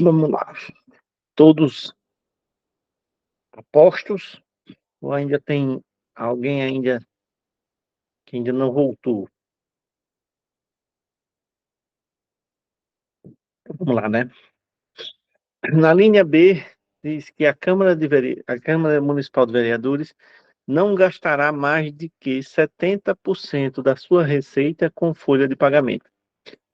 Vamos lá. Todos apostos ou ainda tem alguém ainda que ainda não voltou? Vamos lá, né. Na linha B, diz que a Câmara Municipal de Vereadores não gastará mais de que 70% da sua receita com folha de pagamento,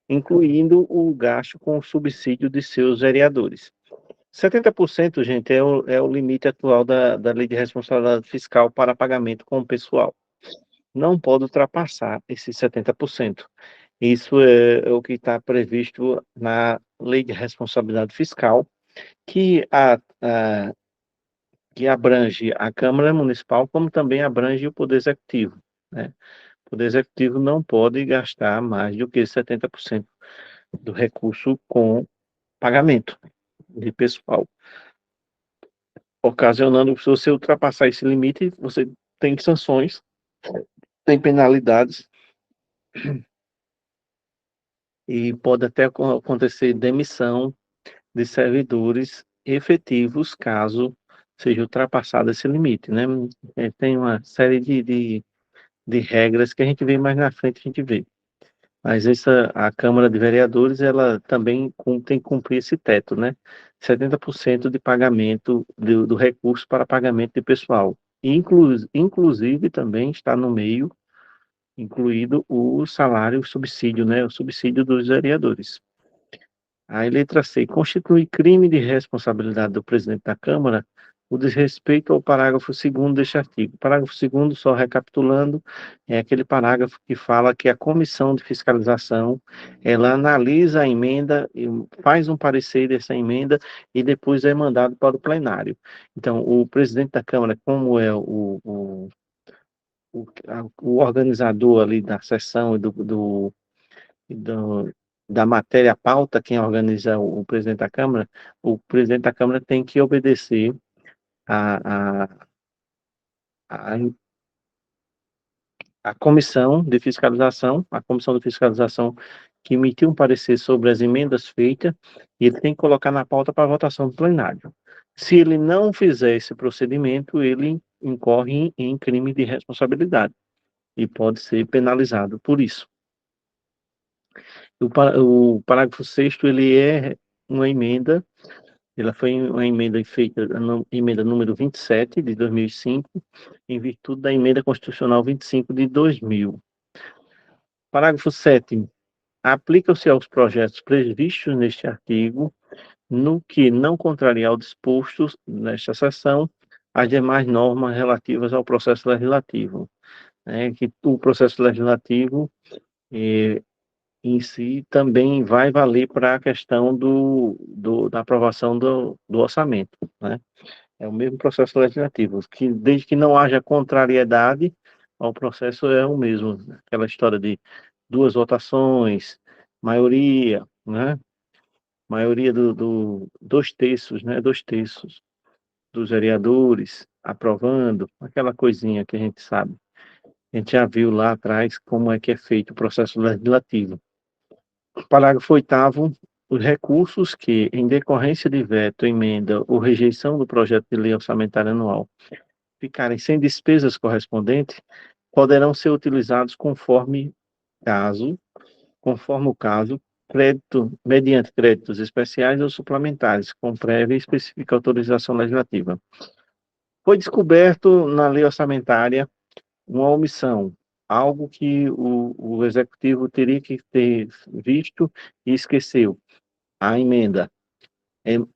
incluindo o gasto com o subsídio de seus vereadores. 70%, gente, é o limite atual da Lei de Responsabilidade Fiscal para pagamento com o pessoal. Não pode ultrapassar esses 70%. Isso é o que está previsto na Lei de Responsabilidade Fiscal, que que abrange a Câmara Municipal, como também abrange o Poder Executivo, né. O Poder Executivo não pode gastar mais do que 70% do recurso com pagamento de pessoal. Ocasionando, se você ultrapassar esse limite, você tem sanções, tem penalidades e pode até acontecer demissão de servidores efetivos, caso seja ultrapassado esse limite, né. Tem uma série de regras que a gente vê mais na frente, a gente vê. Mas a Câmara de Vereadores, ela também tem que cumprir esse teto, né, 70% de pagamento do recurso para pagamento de pessoal. Inclusive também está no meio, incluído o salário, o subsídio, né, o subsídio dos vereadores. Aí letra C, constitui crime de responsabilidade do presidente da Câmara o desrespeito ao parágrafo 2º deste artigo. Parágrafo 2º, só recapitulando, é aquele parágrafo que fala que a comissão de fiscalização, ela analisa a emenda, e faz um parecer dessa emenda e depois é mandado para o plenário. Então, o presidente da Câmara, como é o organizador ali da sessão e da matéria pauta, quem organiza o presidente da Câmara, o presidente da Câmara tem que obedecer a a a a comissão de fiscalização que emitiu um parecer sobre as emendas feitas, e ele tem que colocar na pauta para votação do plenário. Se ele não fizer esse procedimento, ele incorre em crime de responsabilidade e pode ser penalizado por isso. O parágrafo 6º, ele é uma emenda. Ela foi uma emenda feita, emenda número 27 de 2005, em virtude da emenda constitucional 25 de 2000. Parágrafo 7º. Aplica-se aos projetos previstos neste artigo, no que não contrariar o disposto nesta seção, as demais normas relativas ao processo legislativo, né, que o processo legislativo, eh, em si também vai valer para a questão da aprovação do orçamento, né. É o mesmo processo legislativo, que desde que não haja contrariedade ao processo é o mesmo, aquela história de 2 votações, maioria, né, maioria 2/3, né, 2/3 dos vereadores aprovando, aquela coisinha que a gente sabe. A gente já viu lá atrás como é que é feito o processo legislativo. Parágrafo 8º. Os recursos que, em decorrência de veto, emenda ou rejeição do projeto de lei orçamentária anual, ficarem sem despesas correspondentes, poderão ser utilizados conforme o caso, mediante créditos especiais ou suplementares, com prévia e específica autorização legislativa. Foi descoberto na lei orçamentária uma omissão, algo que o executivo teria que ter visto e esqueceu, a emenda.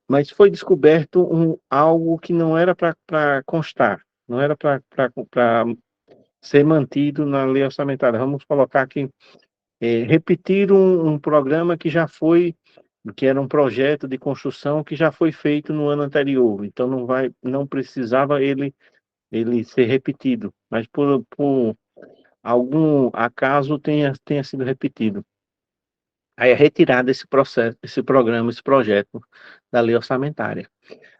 Mas foi descoberto algo que não era para constar, não era para ser mantido na lei orçamentária. Vamos colocar aqui, repetir um programa que era um projeto de construção que já foi feito no ano anterior, então não precisava ele ser repetido, mas por algum acaso tenha sido repetido. Aí é retirado esse programa, esse projeto da lei orçamentária.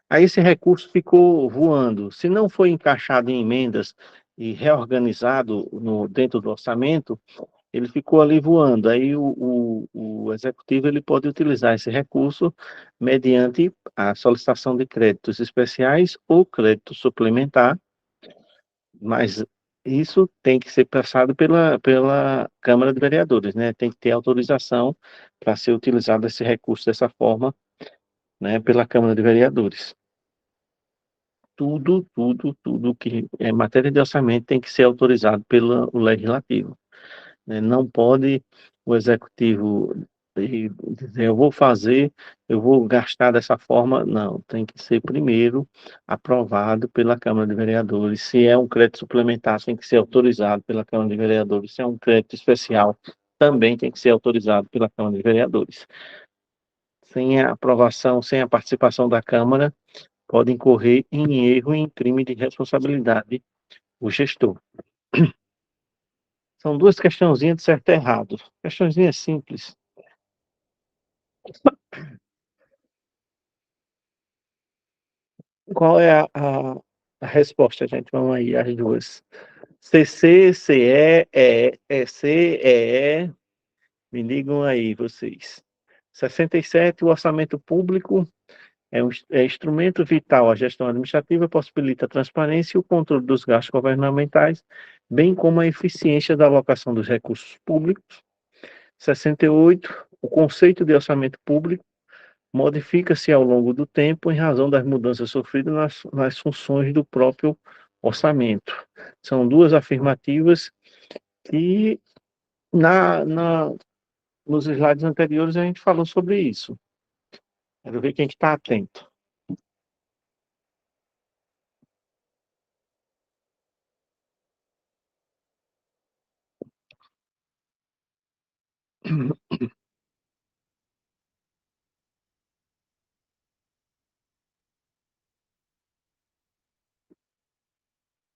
Aí esse recurso ficou voando. Se não foi encaixado em emendas e reorganizado dentro do orçamento, ele ficou ali voando. Aí o executivo ele pode utilizar esse recurso mediante a solicitação de créditos especiais ou crédito suplementar, mas isso tem que ser passado pela Câmara de Vereadores, né? Tem que ter autorização para ser utilizado esse recurso dessa forma, né, pela Câmara de Vereadores. Tudo que é matéria de orçamento tem que ser autorizado pelo Legislativo, né? Não pode o Executivo dizer, eu vou fazer, eu vou gastar dessa forma. Não, tem que ser primeiro aprovado pela Câmara de Vereadores. Se é um crédito suplementar, tem que ser autorizado pela Câmara de Vereadores. Se é um crédito especial, também tem que ser autorizado pela Câmara de Vereadores. Sem a aprovação, sem a participação da Câmara, pode incorrer em erro e em crime de responsabilidade o gestor. São duas questãozinhas de certo e errado. Questãozinha simples. Qual é a resposta, gente? Vamos aí, as duas. CC, CE, EC, EE. Me digam aí, vocês. 67, o orçamento público é instrumento vital. A gestão administrativa possibilita a transparência e o controle dos gastos governamentais, bem como a eficiência da alocação dos recursos públicos. 68, o conceito de orçamento público modifica-se ao longo do tempo em razão das mudanças sofridas nas funções do próprio orçamento. São duas afirmativas que nos slides anteriores a gente falou sobre isso. Quero ver quem está atento.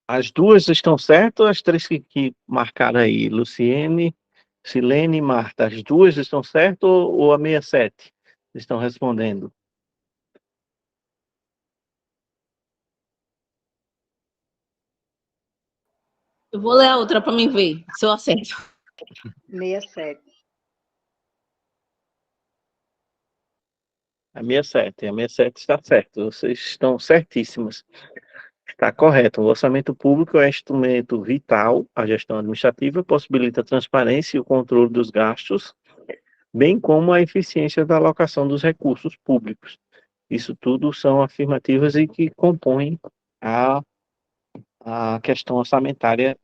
As duas estão certas, as três que marcaram aí, Luciene, Silene e Marta, as duas estão certas ou a 67 estão respondendo? Eu vou ler a outra para mim ver se eu acerto. 67. A 67 está certa, vocês estão certíssimas. Está correto. O orçamento público é instrumento vital. A gestão administrativa possibilita a transparência e o controle dos gastos, bem como a eficiência da alocação dos recursos públicos. Isso tudo são afirmativas e que compõem a, a questão orçamentária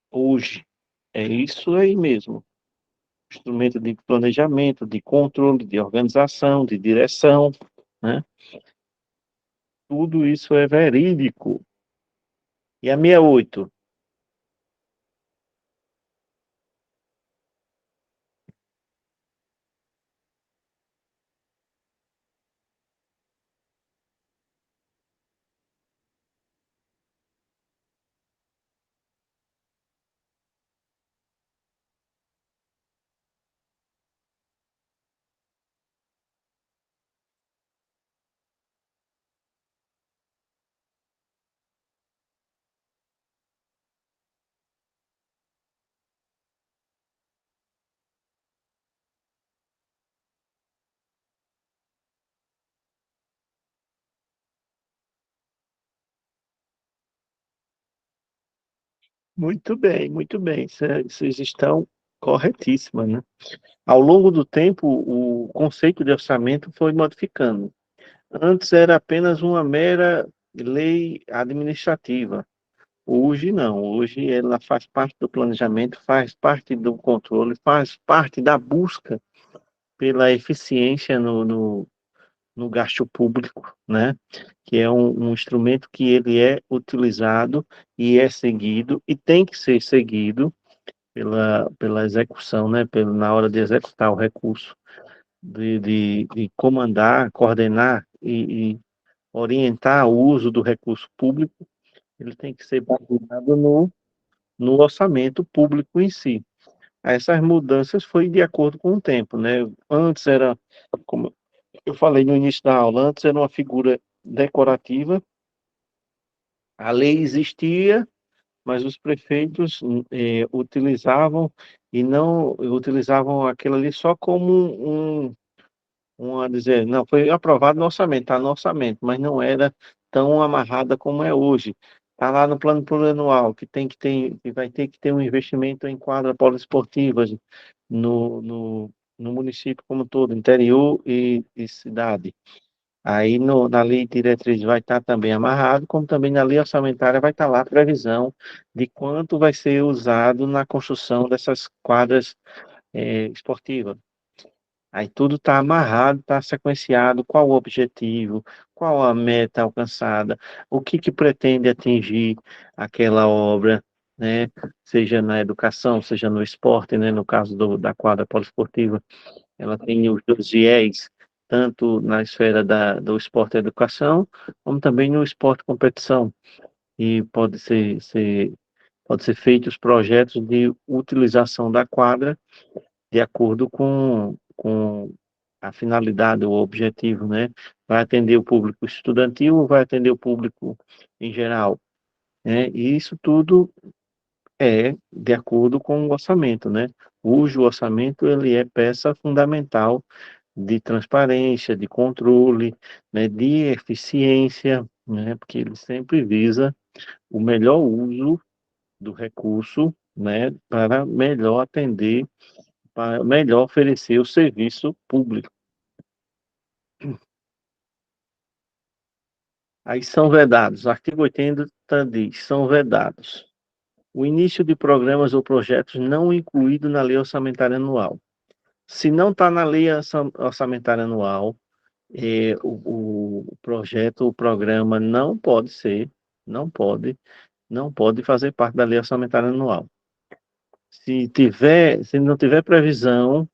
hoje. É isso aí mesmo. Instrumento de planejamento, de controle, de organização, de direção, né? Tudo isso é verídico. E a 68? Muito bem. Vocês estão corretíssimas, né? Ao longo do tempo, o conceito de orçamento foi modificando. Antes era apenas uma mera lei administrativa. Hoje não. Hoje ela faz parte do planejamento, faz parte do controle, faz parte da busca pela eficiência no gasto público, né? Que é um instrumento que ele é utilizado e é seguido e tem que ser seguido pela execução, né? Na hora de executar o recurso, de comandar, coordenar e orientar o uso do recurso público, ele tem que ser baseado no orçamento público em si. Essas mudanças foi de acordo com o tempo, né? Antes era, como eu falei no início da aula, antes era uma figura decorativa, a lei existia, mas os prefeitos utilizavam e não utilizavam aquilo ali só como a dizer, não, foi aprovado no orçamento, está no orçamento, mas não era tão amarrada como é hoje. Está lá no plano plurianual, que vai ter que ter um investimento em quadras poliesportivas no município como todo, interior e cidade. Aí na lei diretriz vai estar também amarrado, como também na lei orçamentária vai estar lá a previsão de quanto vai ser usado na construção dessas quadras esportivas. Aí tudo está amarrado, está sequenciado, qual o objetivo, qual a meta alcançada, o que pretende atingir aquela obra, né? Seja na educação, seja no esporte, né? No caso da quadra poliesportiva, ela tem os dois viés, tanto na esfera do esporte e educação, como também no esporte competição. E pode ser feitos projetos de utilização da quadra de acordo com a finalidade, o objetivo, né? Vai atender o público estudantil ou vai atender o público em geral, né? E isso tudo é de acordo com o orçamento, né? Cujo orçamento ele é peça fundamental de transparência, de controle, né? De eficiência, né? Porque ele sempre visa o melhor uso do recurso, né? Para melhor atender, para melhor oferecer o serviço público. Aí são vedados. O artigo 80 diz: são vedados o início de programas ou projetos não incluído na lei orçamentária anual. Se não está na lei orçamentária anual, o projeto, o programa não pode fazer parte da lei orçamentária anual. Se não tiver previsão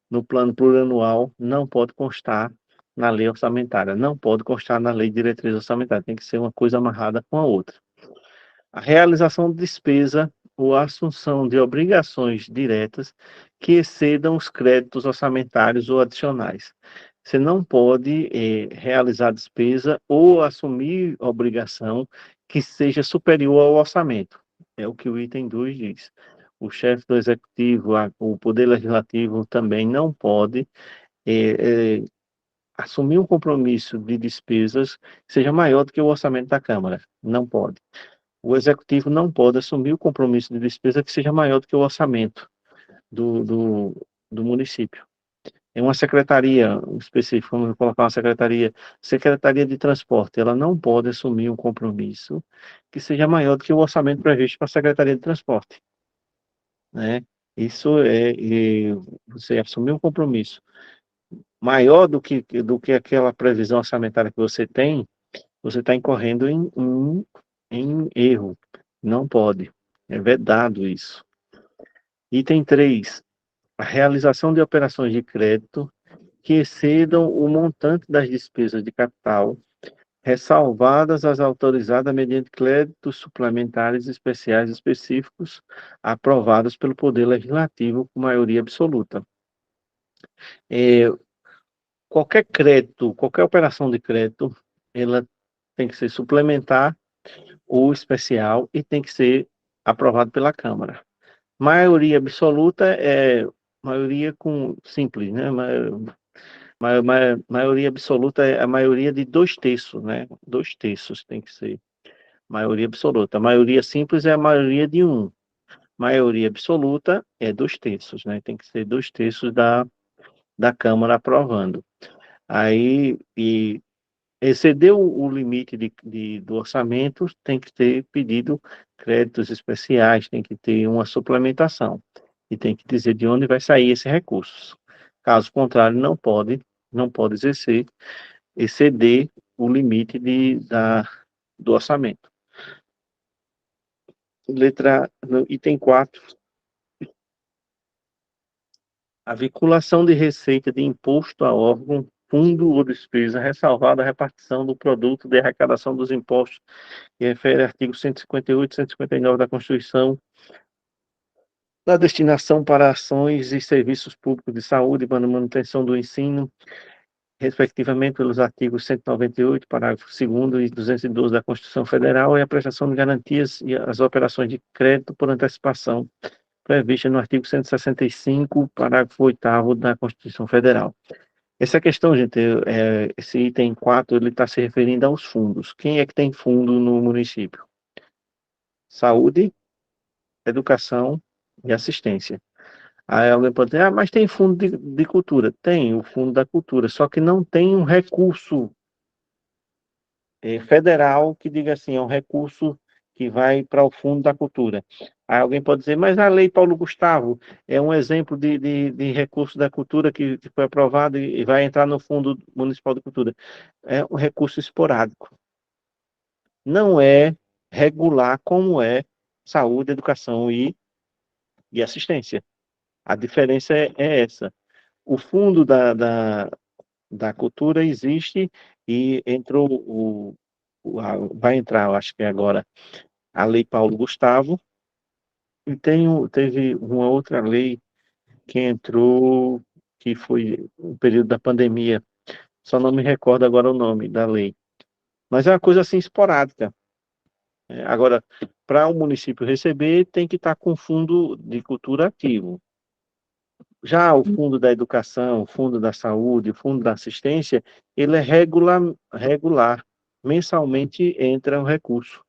no plano plurianual, não pode constar na lei orçamentária, não pode constar na lei de diretriz orçamentária, tem que ser uma coisa amarrada com a outra. A realização de despesa ou a assunção de obrigações diretas que excedam os créditos orçamentários ou adicionais. Você não pode realizar despesa ou assumir obrigação que seja superior ao orçamento. É o que o item 2 diz. O chefe do executivo, o poder legislativo também não pode assumir um compromisso de despesas que seja maior do que o orçamento da Câmara. Não pode. O executivo não pode assumir o compromisso de despesa que seja maior do que o orçamento do município. Em uma secretaria específica, vamos colocar uma secretaria de transporte, ela não pode assumir um compromisso que seja maior do que o orçamento previsto para a secretaria de transporte, né? Isso você assumir um compromisso maior do que aquela previsão orçamentária que você tem, você está incorrendo em erro. Não pode. É vedado isso. Item 3. A realização de operações de crédito que excedam o montante das despesas de capital, ressalvadas as autorizadas mediante créditos suplementares especiais específicos aprovados pelo Poder Legislativo com maioria absoluta. Qualquer crédito, qualquer operação de crédito, ela tem que ser suplementar ou especial e tem que ser aprovado pela Câmara. Maioria absoluta é maioria com simples, né? Maioria absoluta é a maioria de 2/3, né? 2/3 tem que ser maioria absoluta. A maioria simples é a maioria de 1. Maioria absoluta é 2/3, né? Tem que ser 2/3 da Câmara aprovando. Aí, excedeu o limite do orçamento, tem que ter pedido créditos especiais, tem que ter uma suplementação e tem que dizer de onde vai sair esse recurso. Caso contrário, não pode exceder o limite do orçamento. No item 4, a vinculação de receita de imposto a órgão, fundo ou despesa, ressalvada a repartição do produto de arrecadação dos impostos, que refere ao artigo 158 e 159 da Constituição, da destinação para ações e serviços públicos de saúde, para manutenção do ensino, respectivamente pelos artigos 198, parágrafo 2º e 212 da Constituição Federal, e a prestação de garantias e as operações de crédito por antecipação prevista no artigo 165, parágrafo 8º da Constituição Federal. Essa questão, gente, esse item 4, ele está se referindo aos fundos. Quem é que tem fundo no município? Saúde, educação e assistência. Aí alguém pode dizer, mas tem fundo de cultura. Tem o fundo da cultura, só que não tem um recurso federal que diga assim, é um recurso que vai para o fundo da cultura. Aí alguém pode dizer, mas a lei Paulo Gustavo é um exemplo de recurso da cultura que foi aprovado e vai entrar no Fundo Municipal de Cultura. É um recurso esporádico. Não é regular como é saúde, educação e assistência. A diferença é essa. O fundo da cultura existe e entrou vai entrar, eu acho que agora, a Lei Paulo Gustavo, e teve uma outra lei que entrou, que foi no período da pandemia, só não me recordo agora o nome da lei. Mas é uma coisa assim esporádica. Agora, para o município receber, tem que estar com o fundo de cultura ativo. Já o fundo da educação, o fundo da saúde, o fundo da assistência, ele é regular. Mensalmente entra um recurso,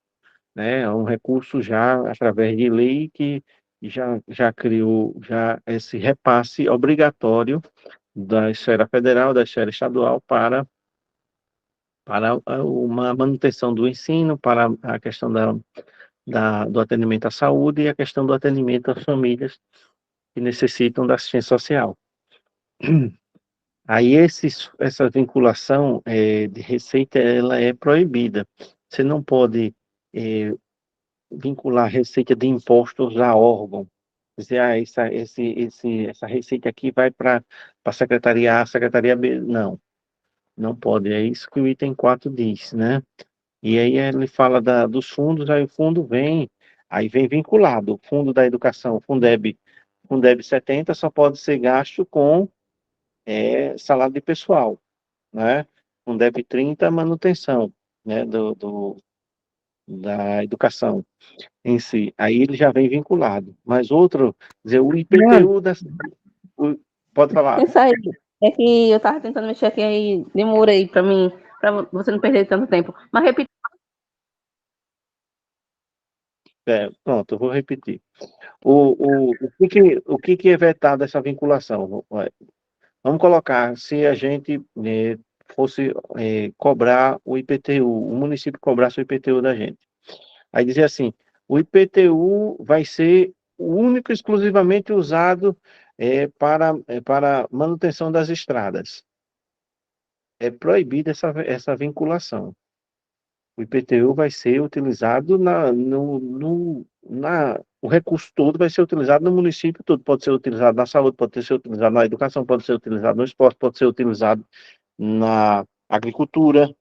né? É um recurso já através de lei que já criou já esse repasse obrigatório da esfera federal, da esfera estadual para uma manutenção do ensino, para a questão do atendimento à saúde e a questão do atendimento às famílias que necessitam da assistência social. Aí essa vinculação de receita, ela é proibida. Você não pode vincular receita de impostos a órgão. Dizer, essa receita aqui vai para a secretaria A, secretaria B. Não, não pode. É isso que o item 4 diz, né? E aí ele fala dos fundos, aí o fundo aí vem vinculado. O fundo da educação, Fundeb 70, só pode ser gasto com salário de pessoal, né? Fundeb 30, manutenção, né? Da educação em si. Aí ele já vem vinculado. Mas outro, dizer, o IPTU pode falar. Isso aí. É que eu tava tentando mexer aqui aí, demorei para mim, para você não perder tanto tempo. Mas repita. Pronto, eu vou repetir. O que é vetado essa vinculação? Vamos colocar, se a gente fosse cobrar o IPTU, o município cobrasse o IPTU da gente. Aí dizer assim, o IPTU vai ser único e exclusivamente usado para manutenção das estradas. É proibida essa vinculação. O IPTU vai ser utilizado o recurso todo vai ser utilizado no município todo. Pode ser utilizado na saúde, pode ser utilizado na educação, pode ser utilizado no esporte, pode ser utilizado na agricultura.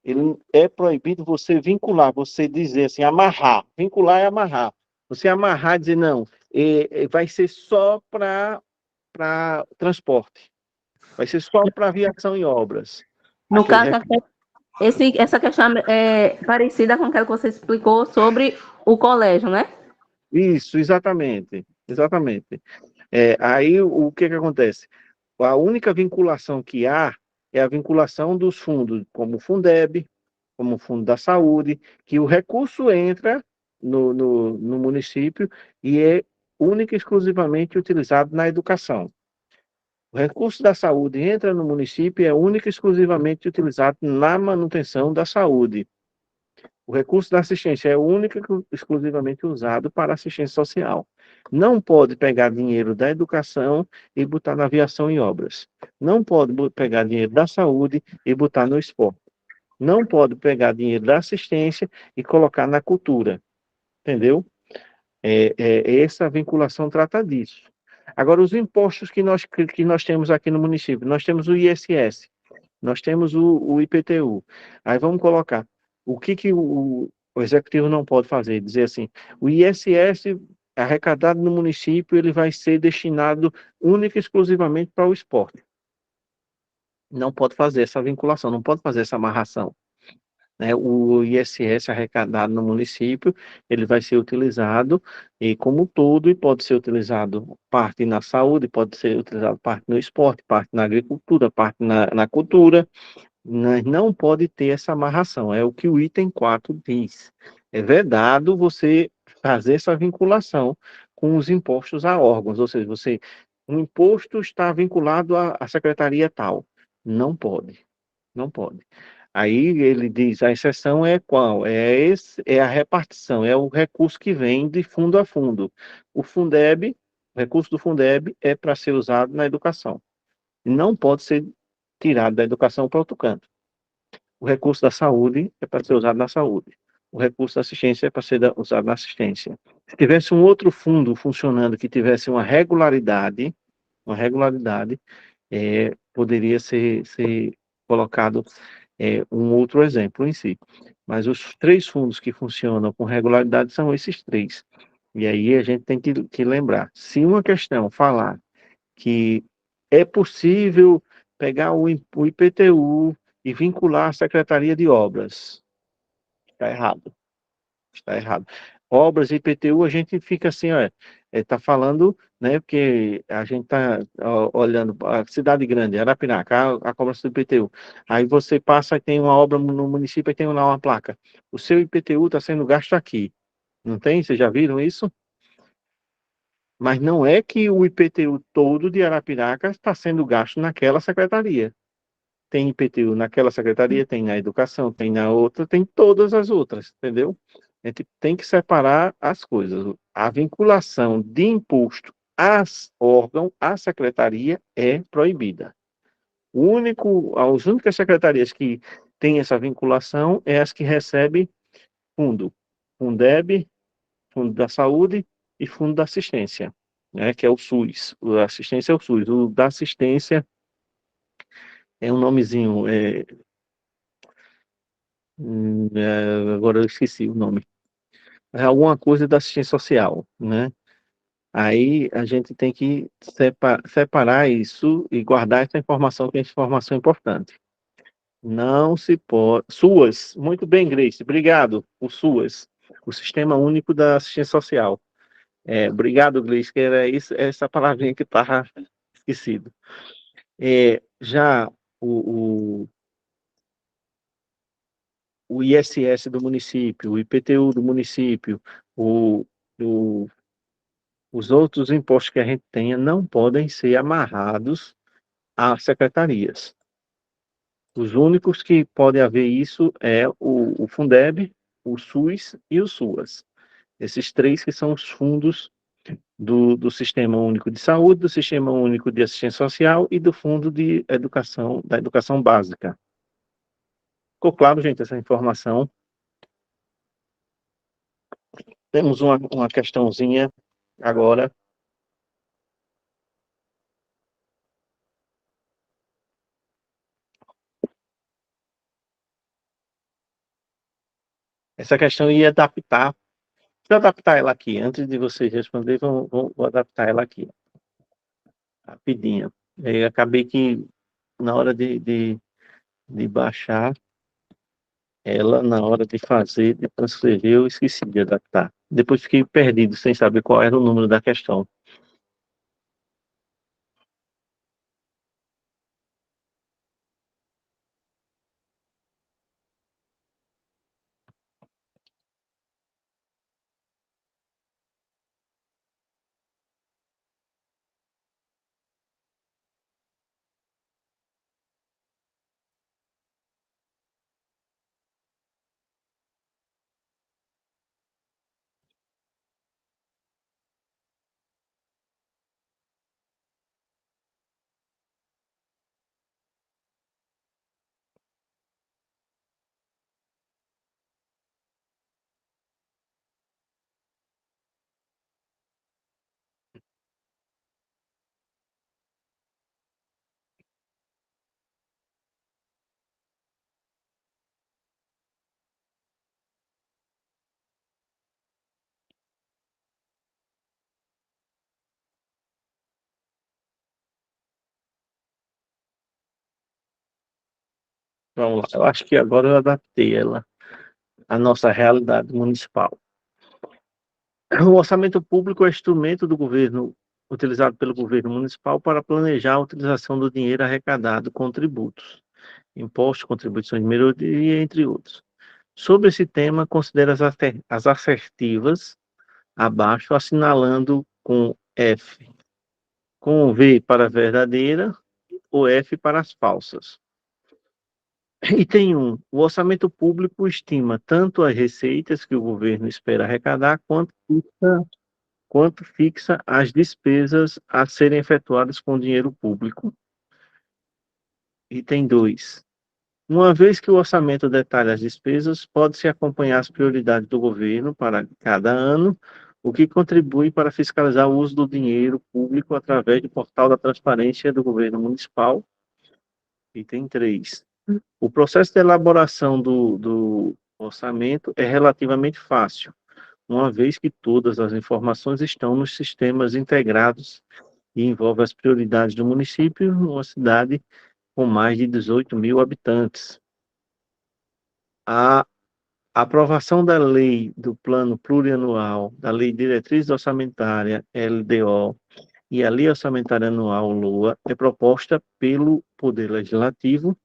Ele é proibido você vincular, você dizer assim, amarrar. Vincular é amarrar. Você amarrar e dizer, não, vai ser só para transporte. Vai ser só para aviação e obras. No caso, essa questão é parecida com aquela que você explicou sobre o colégio, né? Isso, exatamente. Exatamente. Aí o que acontece? A única vinculação que há é a vinculação dos fundos, como o Fundeb, como o Fundo da Saúde, que o recurso entra no município e é única e exclusivamente utilizado na educação. O recurso da saúde entra no município e é única e exclusivamente utilizado na manutenção da saúde. O recurso da assistência é único e exclusivamente usado para assistência social. Não pode pegar dinheiro da educação e botar na aviação e obras. Não pode pegar dinheiro da saúde e botar no esporte. Não pode pegar dinheiro da assistência e colocar na cultura. Entendeu? Essa vinculação trata disso. Agora, os impostos que nós temos aqui no município, nós temos o ISS, nós temos o IPTU. Aí vamos colocar, o que o executivo não pode fazer? Dizer assim, o ISS arrecadado no município, ele vai ser destinado única e exclusivamente para o esporte. não pode fazer essa vinculação, não pode fazer essa amarração, né? O ISS arrecadado no município, ele vai ser utilizado e como um todo e pode ser utilizado parte na saúde, pode ser utilizado parte no esporte, parte na agricultura, parte na cultura, mas não pode ter essa amarração, é o que o item 4 diz. É vedado você fazer essa vinculação com os impostos a órgãos, ou seja, um imposto está vinculado à secretaria tal. Não pode, não pode. Aí ele diz, a exceção é qual? É a repartição, é o recurso que vem de fundo a fundo. O Fundeb, o recurso do Fundeb é para ser usado na educação. Não pode ser tirado da educação para outro canto. O recurso da saúde é para ser usado na saúde. O recurso da assistência é para ser usado na assistência. Se tivesse um outro fundo funcionando que tivesse uma regularidade, poderia ser colocado um outro exemplo em si. Mas os três fundos que funcionam com regularidade são esses três. E aí a gente tem que lembrar, se uma questão falar que é possível pegar o IPTU e vincular a Secretaria de Obras. Está errado, está errado. Obras e IPTU, a gente fica assim, olha, está falando, né, porque a gente está olhando a cidade grande, Arapiraca, a cobrança do IPTU. Aí você passa e tem uma obra no município e tem lá uma placa. O seu IPTU está sendo gasto aqui. Não tem? Vocês já viram isso? Mas não é que o IPTU todo de Arapiraca está sendo gasto naquela secretaria. Tem IPTU naquela secretaria, tem na educação, tem na outra, tem todas as outras, entendeu? A gente tem que separar as coisas. A vinculação de imposto às órgãos, à secretaria, é proibida. As únicas secretarias que têm essa vinculação é as que recebem fundo. Fundeb, Fundo da Saúde e Fundo da Assistência, né, que é o SUS. A assistência é o SUS. O da assistência é um nomezinho, agora eu esqueci o nome. É alguma coisa da assistência social, né? Aí a gente tem que separar isso e guardar essa informação, que é informação importante. Não se pode. SUAS, muito bem, Grace, obrigado. O SUAS, o Sistema Único da Assistência Social. Obrigado, Gleice, que era isso, essa palavrinha que estava esquecido. Já o, o, o ISS do município, o IPTU do município, o, o, os outros impostos que a gente tenha não podem ser amarrados a secretarias. Os únicos que podem haver isso é o Fundeb, o SUS e o SUAS. Esses três que são os fundos do Sistema Único de Saúde, do Sistema Único de Assistência Social e do Fundo de Educação, da Educação Básica. Ficou claro, gente, essa informação? Temos uma questãozinha agora. Essa questão ia adaptar. Deixa eu adaptar ela aqui. Antes de vocês responderem, vou adaptar ela aqui. Rapidinho. Eu acabei que, na hora de baixar ela, na hora de fazer, de transcrever, eu esqueci de adaptar. Depois fiquei perdido, sem saber qual era o número da questão. Vamos lá. Eu acho que agora eu adaptei ela à nossa realidade municipal. O orçamento público é instrumento do governo, utilizado pelo governo municipal para planejar a utilização do dinheiro arrecadado com tributos, impostos, contribuições de melhoria, entre outros. Sobre esse tema, considere as assertivas abaixo, assinalando com F, com V para verdadeira ou F para as falsas. Item 1. O orçamento público estima tanto as receitas que o governo espera arrecadar, quanto fixa as despesas a serem efetuadas com dinheiro público. Item 2. Uma vez que o orçamento detalha as despesas, pode-se acompanhar as prioridades do governo para cada ano, o que contribui para fiscalizar o uso do dinheiro público através do portal da transparência do governo municipal. Item 3. O processo de elaboração do orçamento é relativamente fácil, uma vez que todas as informações estão nos sistemas integrados e envolve as prioridades do município, uma cidade com mais de 18 mil habitantes. A aprovação da lei do Plano Plurianual, da Lei de Diretriz Orçamentária, LDO, e a Lei Orçamentária Anual, LOA, é proposta pelo Poder Legislativo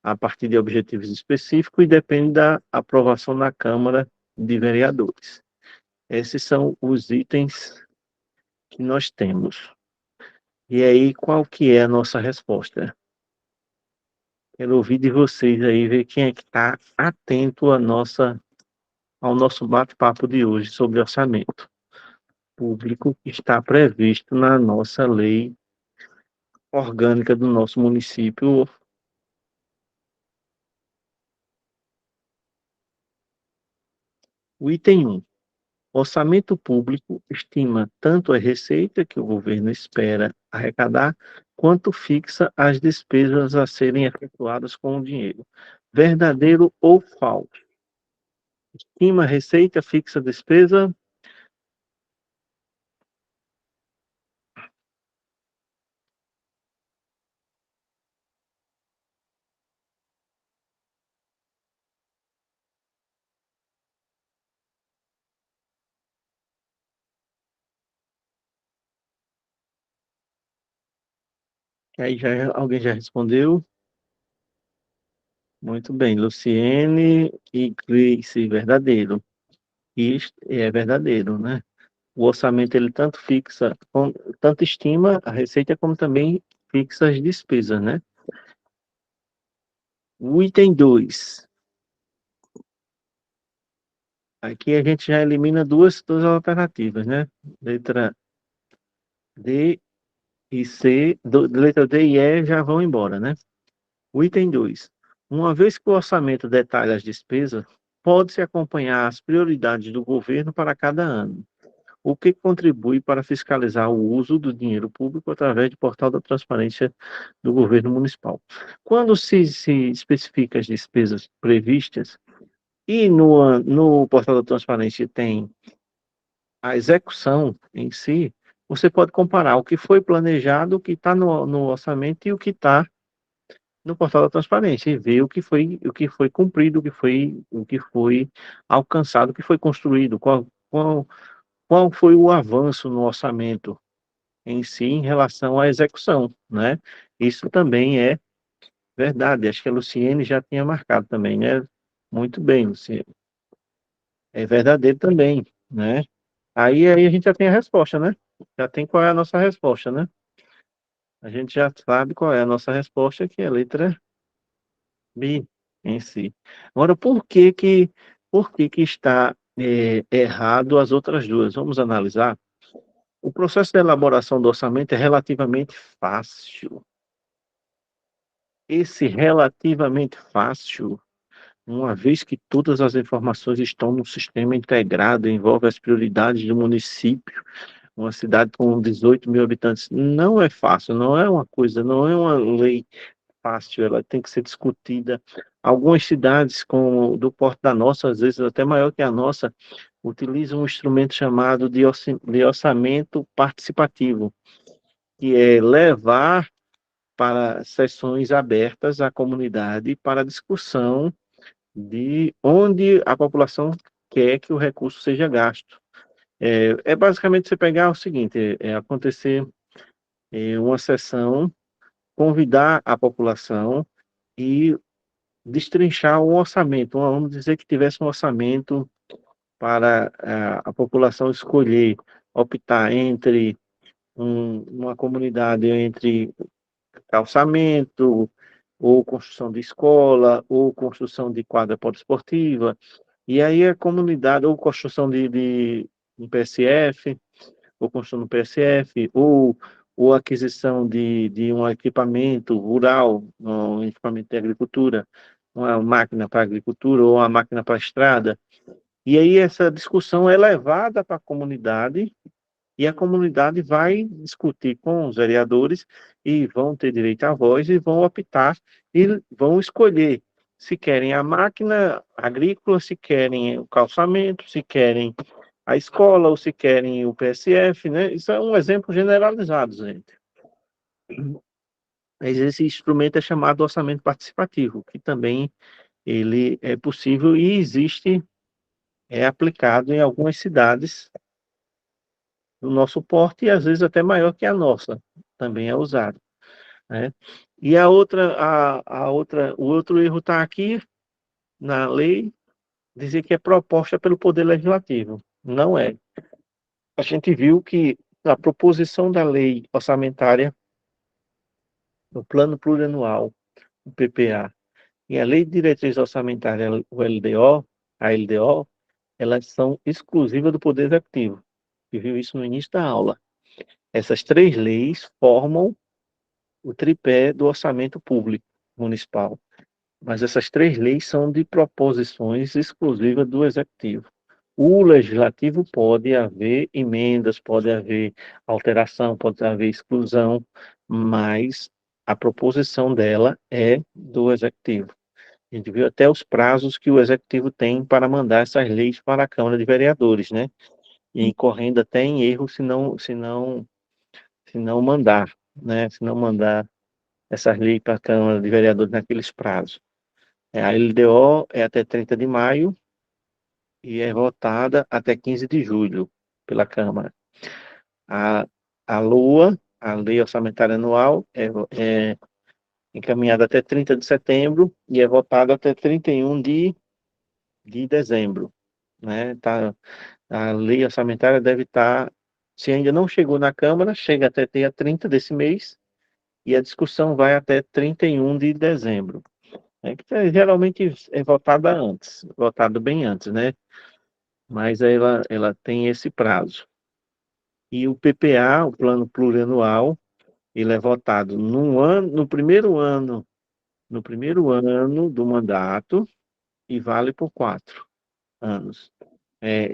a partir de objetivos específicos e depende da aprovação na Câmara de Vereadores. Esses são os itens que nós temos. E aí, qual que é a nossa resposta? Quero ouvir de vocês aí, ver quem é que está atento ao nosso bate-papo de hoje sobre orçamento público que está previsto na nossa lei orgânica do nosso município. O item 1. Orçamento público estima tanto a receita que o governo espera arrecadar, quanto fixa as despesas a serem efetuadas com o dinheiro. Verdadeiro ou falso? Estima a receita, fixa a despesa. Aí alguém já respondeu. Muito bem, Luciene e Gleice, verdadeiro. Isto é verdadeiro, né? O orçamento ele tanto estima a receita como também fixa as despesas, né? O item 2. Aqui a gente já elimina duas alternativas, né? Letra D e C, letra D e E já vão embora, né? O item 2. Uma vez que o orçamento detalha as despesas, pode-se acompanhar as prioridades do governo para cada ano, o que contribui para fiscalizar o uso do dinheiro público através do portal da transparência do governo municipal. Quando se especifica as despesas previstas, e no portal da transparência tem a execução em si, você pode comparar o que foi planejado, o que está no orçamento e o que está no portal da transparência e ver o que foi cumprido, o que foi alcançado, o que foi construído, qual foi o avanço no orçamento em si em relação à execução, né? Isso também é verdade. Acho que a Luciene já tinha marcado também, né? Muito bem, Luciene. É verdadeiro também, né? Aí a gente já tem a resposta, né? Já tem qual é a nossa resposta, né? A gente já sabe qual é a nossa resposta, que é a letra B em si. Agora, por que que está errado as outras duas? Vamos analisar. O processo de elaboração do orçamento é relativamente fácil. Esse relativamente fácil, uma vez que todas as informações estão no sistema integrado, envolve as prioridades do município, uma cidade com 18 mil habitantes, não é fácil, não é uma coisa, não é uma lei fácil, ela tem que ser discutida. Algumas cidades do porte da nossa, às vezes até maior que a nossa, utilizam um instrumento chamado de orçamento participativo, que é levar para sessões abertas à comunidade para discussão de onde a população quer que o recurso seja gasto. É basicamente você pegar o seguinte, acontecer uma sessão, convidar a população e destrinchar um orçamento, vamos dizer que tivesse um orçamento para a população escolher, optar entre uma comunidade, entre calçamento, ou construção de escola, ou construção de quadra poliesportiva, e aí a comunidade, ou construção de um PSF, ou construção do PSF, ou aquisição de um equipamento rural, um equipamento de agricultura, uma máquina para agricultura, ou uma máquina para estrada, e aí essa discussão é levada para a comunidade, e a comunidade vai discutir com os vereadores e vão ter direito à voz e vão optar e vão escolher se querem a máquina agrícola, se querem o calçamento, se querem a escola ou se querem o PSF, né? Isso é um exemplo generalizado, gente. Mas esse instrumento é chamado orçamento participativo, que também ele é possível e existe, é aplicado em algumas cidades do nosso porte e às vezes até maior que a nossa, também é usado, né? E o outro erro está aqui na lei, dizer que é proposta pelo Poder Legislativo. Não é. A gente viu que a proposição da lei orçamentária, no Plano Plurianual, o PPA, e a Lei de Diretriz Orçamentária, o LDO, a LDO, elas são exclusivas do Poder Executivo. E viu isso no início da aula. Essas três leis formam o tripé do orçamento público municipal. Mas essas três leis são de proposições exclusivas do Executivo. O Legislativo pode haver emendas, pode haver alteração, pode haver exclusão, mas a proposição dela é do Executivo. A gente viu até os prazos que o Executivo tem para mandar essas leis para a Câmara de Vereadores, né? E incorrendo até em erro se não mandar, né? Se não mandar essas leis para a Câmara de Vereadores naqueles prazos. A LDO é até 30 de maio e é votada até 15 de julho pela Câmara. A, a LOA, a Lei Orçamentária Anual, é encaminhada até 30 de setembro e é votada até 31 de dezembro. Né? A Lei Orçamentária deve estar, se ainda não chegou na Câmara, chega até dia 30 desse mês e a discussão vai até 31 de dezembro. Que geralmente é votada antes, votado bem antes, né? Mas ela tem esse prazo. E o PPA, o Plano Plurianual, ele é votado no primeiro ano do mandato e vale por 4 anos.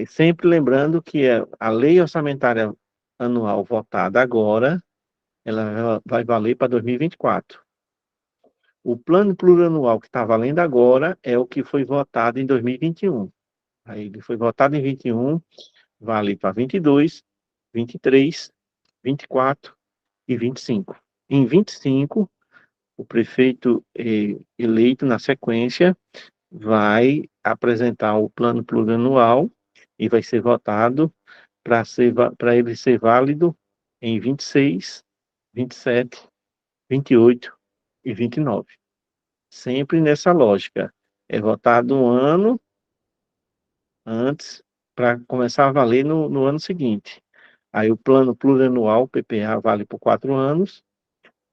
Sempre lembrando que a lei orçamentária anual votada agora, ela vai valer para 2024. O plano plurianual que está valendo agora é o que foi votado em 2021. Aí ele foi votado em 21, vale para 22, 23, 24 e 25. Em 25, o prefeito eleito na sequência vai apresentar o plano plurianual e vai ser votado para ele ser válido em 26, 27, 28 e 29. Sempre nessa lógica. É votado um ano antes para começar a valer no ano seguinte. Aí o plano plurianual, PPA, vale por 4 anos,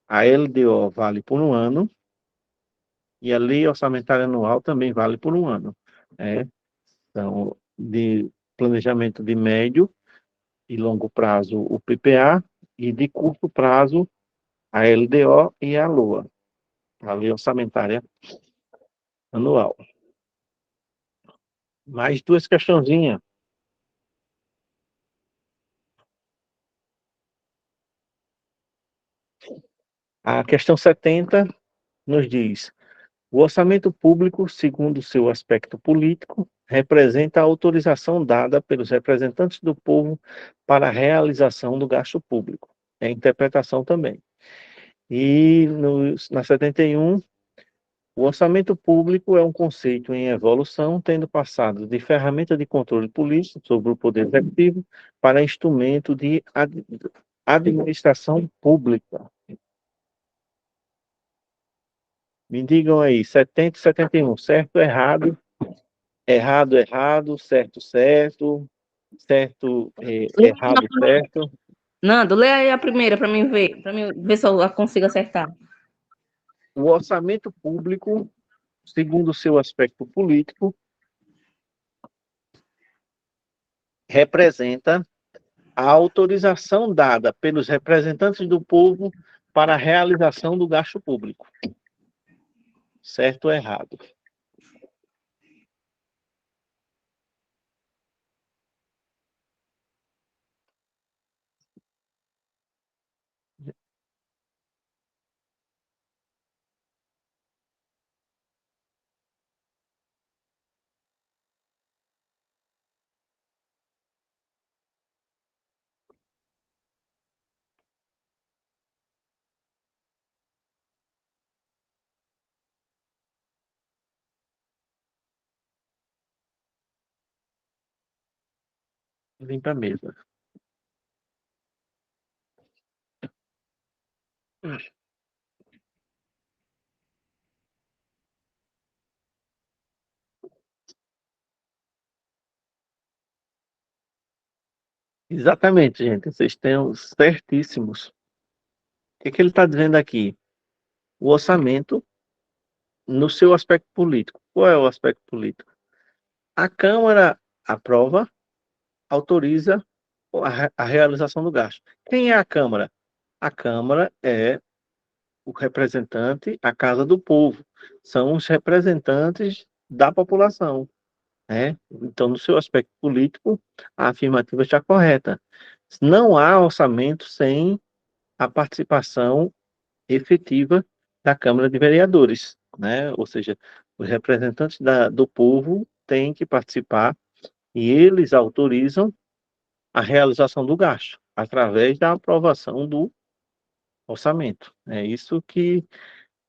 a LDO vale por um ano, e a lei orçamentária anual também vale por um ano. Então, de planejamento de médio e longo prazo, o PPA, e de curto prazo, a LDO e a LOA, a lei orçamentária anual. Mais duas questãozinhas. A questão 70 nos diz: o orçamento público, segundo seu aspecto político, representa a autorização dada pelos representantes do povo para a realização do gasto público. É interpretação também. E na 71, o orçamento público é um conceito em evolução, tendo passado de ferramenta de controle político sobre o poder executivo para instrumento de administração pública. Me digam aí, 70 e 71, certo ou errado? Errado, errado, certo, certo, certo, errado, certo. Nando, lê aí a primeira para mim ver se eu consigo acertar. O orçamento público, segundo o seu aspecto político, representa a autorização dada pelos representantes do povo para a realização do gasto público. Certo ou errado? Limpa a mesa. Exatamente, gente. Vocês estão certíssimos. O que ele está dizendo aqui? O orçamento, no seu aspecto político. Qual é o aspecto político? A Câmara aprova, autoriza a realização do gasto. Quem é a Câmara? A Câmara é o representante, a casa do povo. São os representantes da população, né? Então, no seu aspecto político, a afirmativa está correta. Não há orçamento sem a participação efetiva da Câmara de Vereadores, né? Ou seja, os representantes do povo têm que participar e eles autorizam a realização do gasto através da aprovação do orçamento. É isso que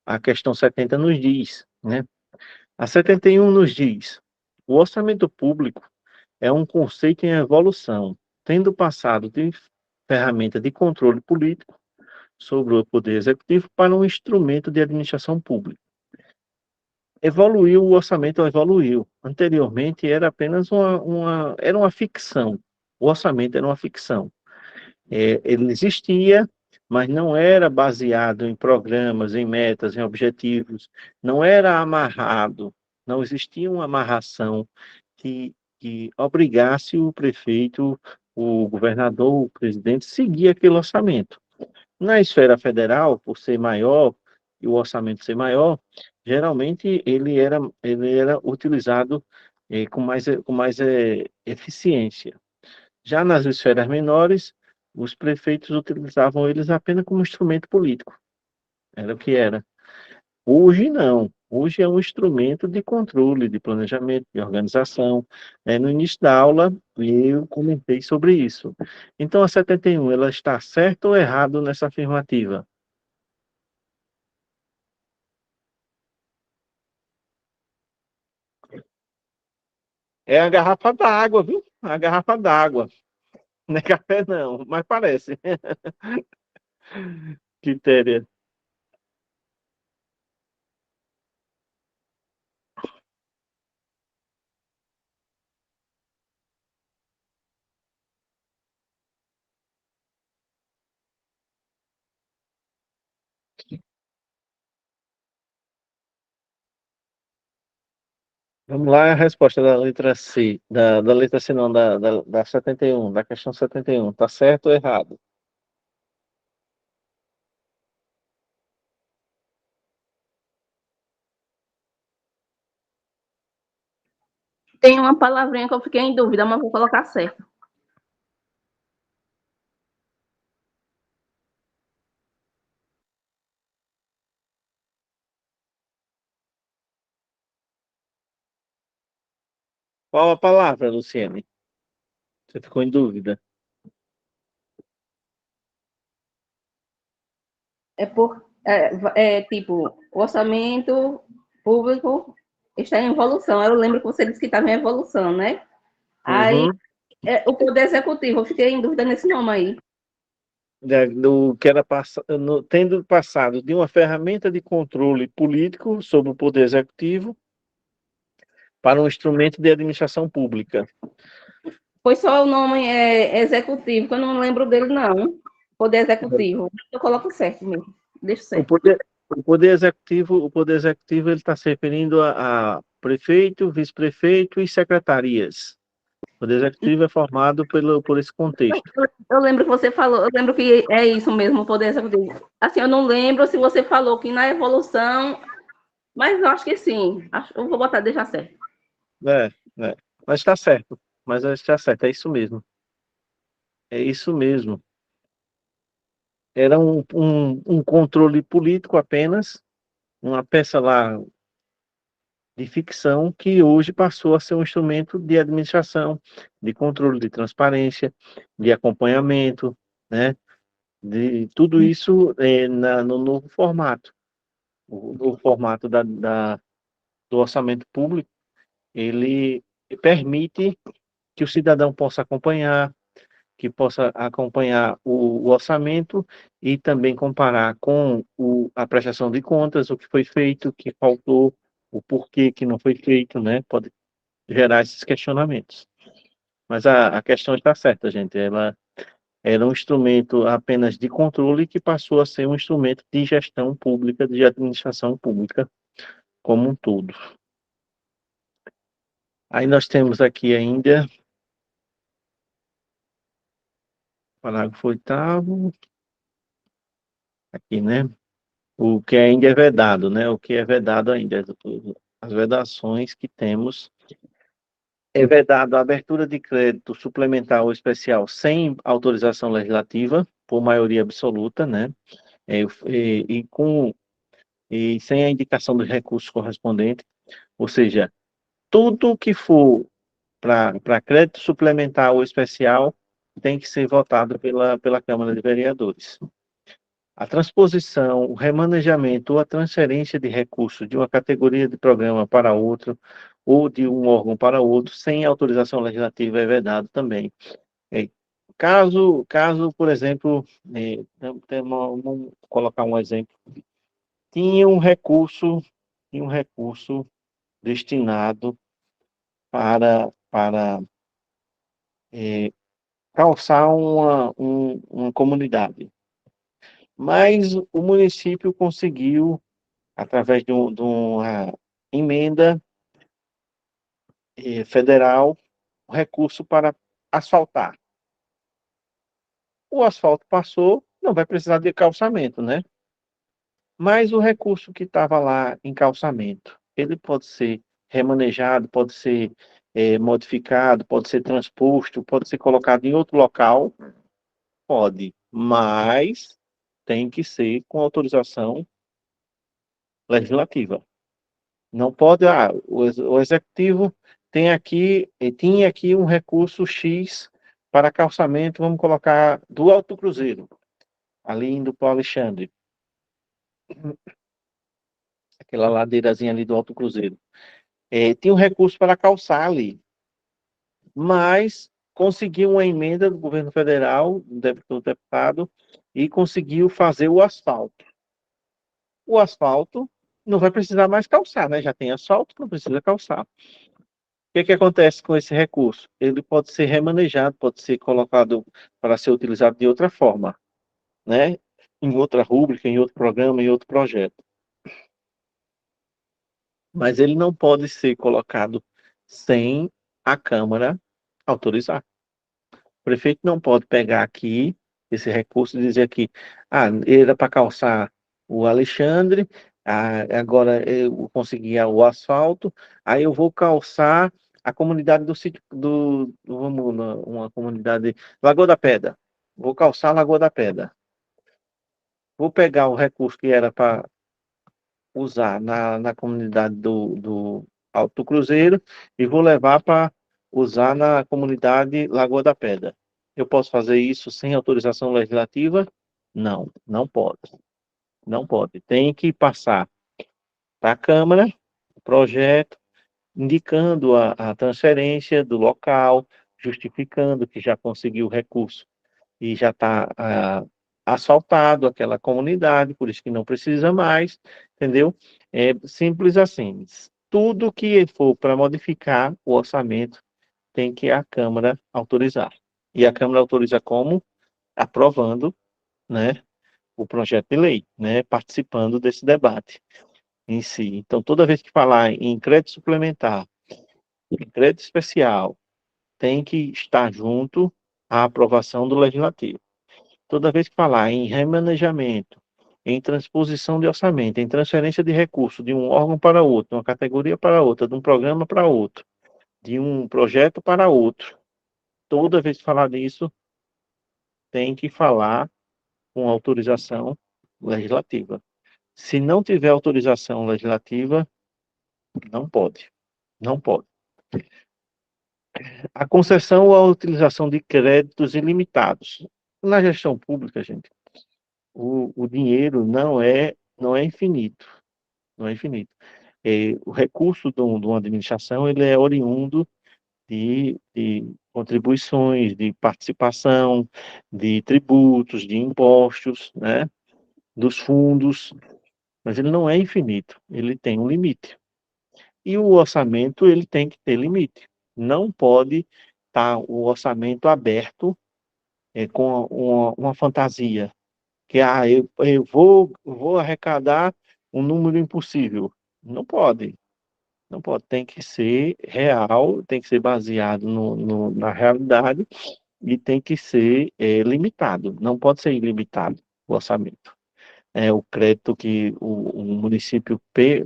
a questão 70 nos diz, né? A 71 nos diz: o orçamento público é um conceito em evolução, tendo passado de ferramenta de controle político sobre o poder executivo para um instrumento de administração pública. Evoluiu, o orçamento evoluiu. Anteriormente era apenas era uma ficção. O orçamento era uma ficção. Ele existia, mas não era baseado em programas, em metas, em objetivos, não era amarrado, não existia uma amarração que obrigasse o prefeito, o governador, o presidente a seguir aquele orçamento. Na esfera federal, por ser maior e o orçamento ser maior, geralmente ele era utilizado com mais eficiência. Já nas esferas menores, os prefeitos utilizavam eles apenas como instrumento político. Era o que era. Hoje não. Hoje é um instrumento de controle, de planejamento, de organização. No início da aula, eu comentei sobre isso. Então, a 71, ela está certa ou errado nessa afirmativa? É a garrafa d'água, viu? A garrafa d'água. Não é café, não, mas parece. Quitéria. Vamos lá, a resposta da letra C, da letra C não, da 71, da questão 71. Tá certo ou errado? Tem uma palavrinha que eu fiquei em dúvida, mas vou colocar certo. Qual a palavra, Luciene? Você ficou em dúvida. É por tipo, o orçamento público está em evolução. Eu lembro que você disse que estava em evolução, né? Aí, Uhum. o Poder Executivo, eu fiquei em dúvida nesse nome aí. Do que era tendo passado de uma ferramenta de controle político sobre o Poder Executivo para um instrumento de administração pública. Foi só o nome executivo, que eu não lembro dele, não. Poder Executivo. Eu coloco certo mesmo. Deixa O certo. poder executivo ele está se referindo a prefeito, vice-prefeito e secretarias. O poder executivo é formado por esse contexto. Eu lembro que você falou, eu lembro que é isso mesmo, o Poder Executivo. Assim, eu não lembro se você falou que na evolução, mas eu acho que sim. Eu vou botar, deixar certo. É, mas está certo. Mas está certo, é isso mesmo. É isso mesmo. Era um controle político apenas, uma peça lá de ficção que hoje passou a ser um instrumento de administração, de controle, de transparência, de acompanhamento, né? De tudo isso no novo formato. O novo formato do orçamento público, ele permite que o cidadão possa acompanhar, que possa acompanhar o orçamento e também comparar com a prestação de contas, o que foi feito, o que faltou, o porquê que não foi feito, né? Pode gerar esses questionamentos. Mas a questão está certa, gente. Ela era um instrumento apenas de controle que passou a ser um instrumento de gestão pública, de administração pública como um todo. Aí nós temos aqui ainda, parágrafo 8º, aqui, né? O que ainda é vedado, né? O que é vedado ainda, as vedações que temos. É vedado a abertura de crédito suplementar ou especial sem autorização legislativa, por maioria absoluta, né? E sem a indicação dos recursos correspondentes, ou seja, tudo que for para crédito suplementar ou especial tem que ser votado pela Câmara de Vereadores. A transposição, o remanejamento ou a transferência de recursos de uma categoria de programa para outra ou de um órgão para outro sem autorização legislativa é vedado também. É, caso, por exemplo, vamos colocar um exemplo, tinha um recurso destinado para calçar uma comunidade. Mas o município conseguiu, através de uma emenda federal, o recurso para asfaltar. O asfalto passou, não vai precisar de calçamento, né? Mas o recurso que estava lá em calçamento, ele pode ser remanejado, pode ser modificado, pode ser transposto, pode ser colocado em outro local, pode, mas tem que ser com autorização legislativa. Não pode, o executivo tinha aqui um recurso X para calçamento, vamos colocar do Alto Cruzeiro, ali indo para o Alexandre, aquela ladeirazinha ali do Alto Cruzeiro. Tinha um recurso para calçar ali, mas conseguiu uma emenda do governo federal, do deputado, e conseguiu fazer o asfalto. O asfalto não vai precisar mais calçar, né? Já tem asfalto, não precisa calçar. O que acontece com esse recurso? Ele pode ser remanejado, pode ser colocado para ser utilizado de outra forma, né? Em outra rúbrica, em outro programa, em outro projeto. Mas ele não pode ser colocado sem a Câmara autorizar. O prefeito não pode pegar aqui esse recurso e dizer que era para calçar o Alexandre, agora eu consegui o asfalto, aí eu vou calçar a comunidade do sítio vamos uma comunidade Lagoa da Pedra. Vou calçar a Lagoa da Pedra. Vou pegar o recurso que era para usar na comunidade do Alto Cruzeiro e vou levar para usar na comunidade Lagoa da Pedra. Eu posso fazer isso sem autorização legislativa? Não, não pode. Não pode. Tem que passar para a Câmara o projeto, indicando a transferência do local, justificando que já conseguiu o recurso e já está asfaltado aquela comunidade, por isso que não precisa mais, entendeu? É simples assim. Tudo que for para modificar o orçamento tem que a Câmara autorizar. E a Câmara autoriza como? Aprovando, né, o projeto de lei, né, participando desse debate em si. Então, toda vez que falar em crédito suplementar, em crédito especial, tem que estar junto à aprovação do legislativo. Toda vez que falar em remanejamento, em transposição de orçamento, em transferência de recursos de um órgão para outro, de uma categoria para outra, de um programa para outro, de um projeto para outro, toda vez que falar disso, tem que falar com autorização legislativa. Se não tiver autorização legislativa, não pode. Não pode. A concessão ou a utilização de créditos ilimitados. Na gestão pública, gente, o dinheiro não é infinito. Não é infinito. O recurso de uma administração ele é oriundo de contribuições, de participação, de tributos, de impostos, né, dos fundos, mas ele não é infinito, ele tem um limite. E o orçamento ele tem que ter limite. Não pode estar o orçamento aberto com uma fantasia, que eu vou arrecadar um número impossível. Não pode. Não pode, tem que ser real, tem que ser baseado na realidade e tem que ser limitado. Não pode ser ilimitado o orçamento. O crédito que o município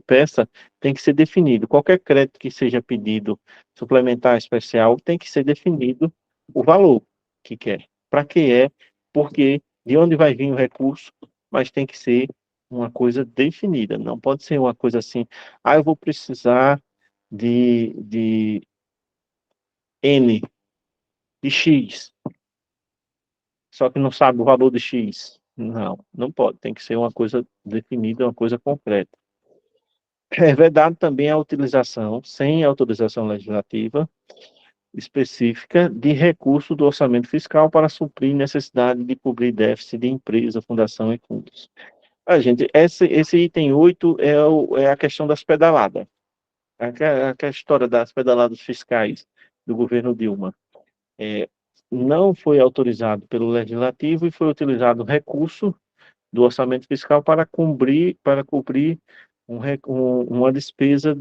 peça tem que ser definido. Qualquer crédito que seja pedido suplementar especial tem que ser definido o valor que quer. Para que é, porque de onde vai vir o recurso, mas tem que ser uma coisa definida. Não pode ser uma coisa assim, eu vou precisar de N, de X, só que não sabe o valor de X. Não, não pode. Tem que ser uma coisa definida, uma coisa concreta. É vedado também a utilização, sem autorização legislativa específica, de recurso do orçamento fiscal para suprir necessidade de cobrir déficit de empresa, fundação e fundos. Gente, esse item 8 é a questão das pedaladas. A história das pedaladas fiscais do governo Dilma. Não foi autorizado pelo Legislativo e foi utilizado recurso do orçamento fiscal para cobrir uma despesa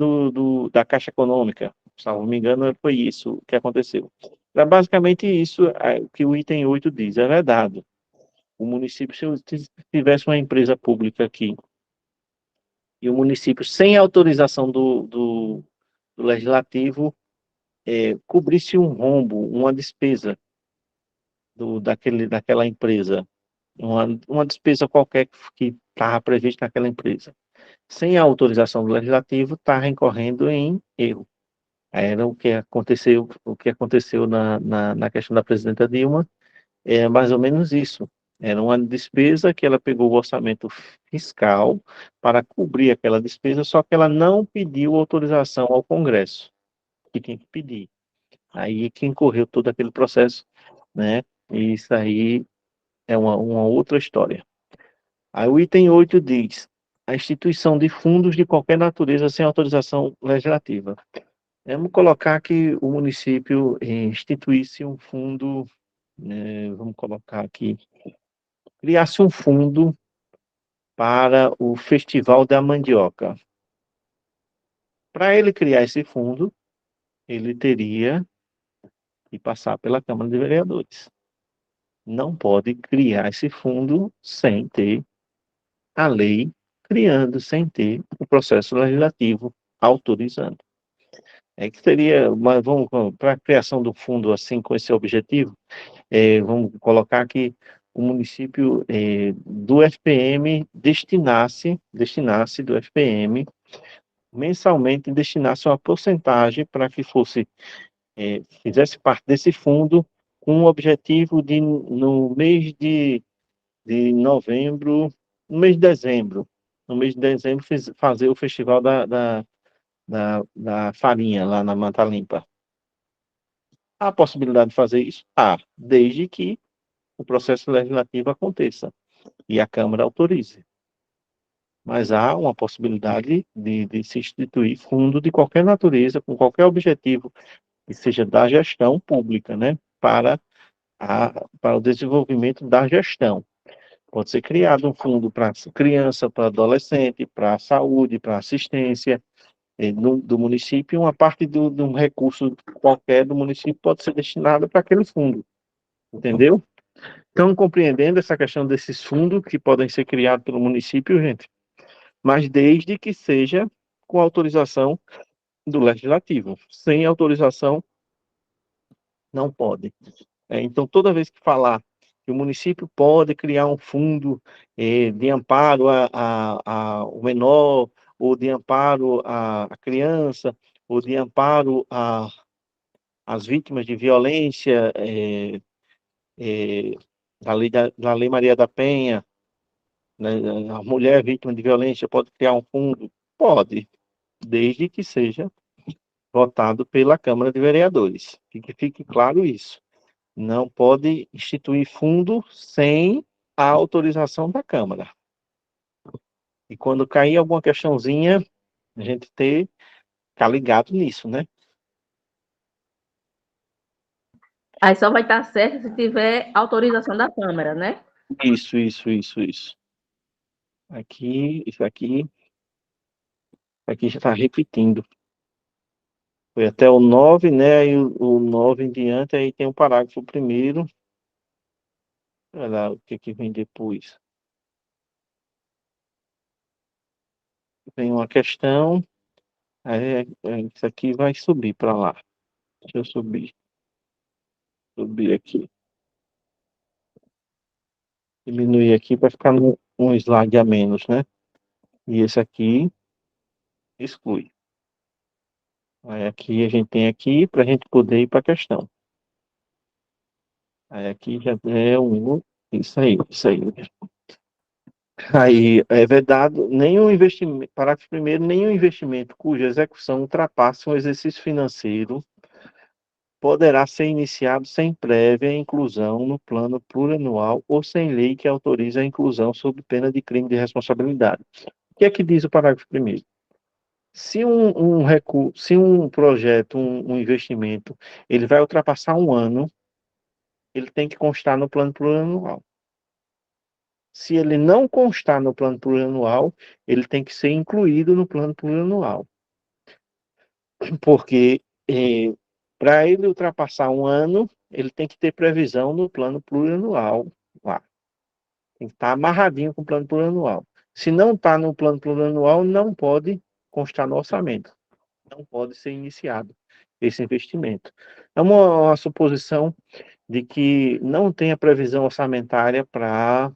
da Caixa Econômica. Se não me engano, foi isso que aconteceu. É basicamente isso que o item 8 diz, é vedado. O município, se tivesse uma empresa pública aqui, e o município, sem autorização do Legislativo, cobrisse um rombo, uma despesa daquela empresa, uma despesa qualquer que estava prevista naquela empresa, sem a autorização do legislativo, está incorrendo em erro. Era o que aconteceu na questão da presidenta Dilma, é mais ou menos isso. Era uma despesa que ela pegou o orçamento fiscal para cobrir aquela despesa, só que ela não pediu autorização ao Congresso, que tinha que pedir. Aí que incorreu todo aquele processo, né? E isso aí é uma outra história. Aí o item 8 diz: a instituição de fundos de qualquer natureza sem autorização legislativa. Vamos colocar que o município instituísse um fundo, vamos colocar aqui, criasse um fundo para o Festival da Mandioca. Para ele criar esse fundo, ele teria que passar pela Câmara de Vereadores. Não pode criar esse fundo sem ter a lei criando, sem ter o processo legislativo autorizando. Que seria, mas vamos para a criação do fundo assim, com esse objetivo, vamos colocar que o município do FPM destinasse do FPM, mensalmente destinasse uma porcentagem para que fizesse parte desse fundo, com o objetivo de, no mês de novembro, no mês de dezembro. No mês de dezembro, fazer o festival da farinha lá na Mata Limpa. Há a possibilidade de fazer isso? Há, desde que o processo legislativo aconteça e a Câmara autorize. Mas há uma possibilidade de se instituir fundo de qualquer natureza, com qualquer objetivo, que seja da gestão pública, né? Para o desenvolvimento da gestão. Pode ser criado um fundo para criança, para adolescente, para saúde, para assistência do município, uma parte de um recurso qualquer do município pode ser destinada para aquele fundo, entendeu? Estão compreendendo essa questão desses fundos que podem ser criados pelo município, gente? Mas desde que seja com autorização do legislativo. Sem autorização, não pode. Então, toda vez que falar que o município pode criar um fundo de amparo ao menor, ou de amparo à criança, ou de amparo às vítimas de violência, da Lei Maria da Penha, né, a mulher vítima de violência pode criar um fundo? Pode, desde que seja votado pela Câmara de Vereadores. Que fique claro isso. Não pode instituir fundo sem a autorização da Câmara. E quando cair alguma questãozinha, a gente ficar ligado nisso, né? Aí só vai estar certo se tiver autorização da Câmara, né? Isso. Isso aqui já está repetindo. Foi até o 9, né? E o 9 em diante, aí tem o parágrafo primeiro. Olha lá o que vem depois. Vem uma questão, isso aqui vai subir para lá. Deixa eu subir aqui. Diminuir aqui para ficar um slide a menos, né? E esse aqui exclui. Aí aqui a gente tem aqui para a gente poder ir para a questão. Aí aqui já é isso aí. Aí é vedado nenhum investimento, parágrafo primeiro, nenhum investimento cuja execução ultrapasse um exercício financeiro poderá ser iniciado sem prévia inclusão no plano plurianual ou sem lei que autorize a inclusão sob pena de crime de responsabilidade. O que é que diz o parágrafo primeiro? Se se um projeto, um investimento, ele vai ultrapassar um ano, ele tem que constar no plano plurianual. Se ele não constar no plano plurianual, ele tem que ser incluído no plano plurianual. Porque para ele ultrapassar um ano, ele tem que ter previsão no plano plurianual lá. Tem que estar amarradinho com o plano plurianual. Se não está no plano plurianual, não pode constar no orçamento. Não pode ser iniciado esse investimento. É uma suposição de que não tenha previsão orçamentária para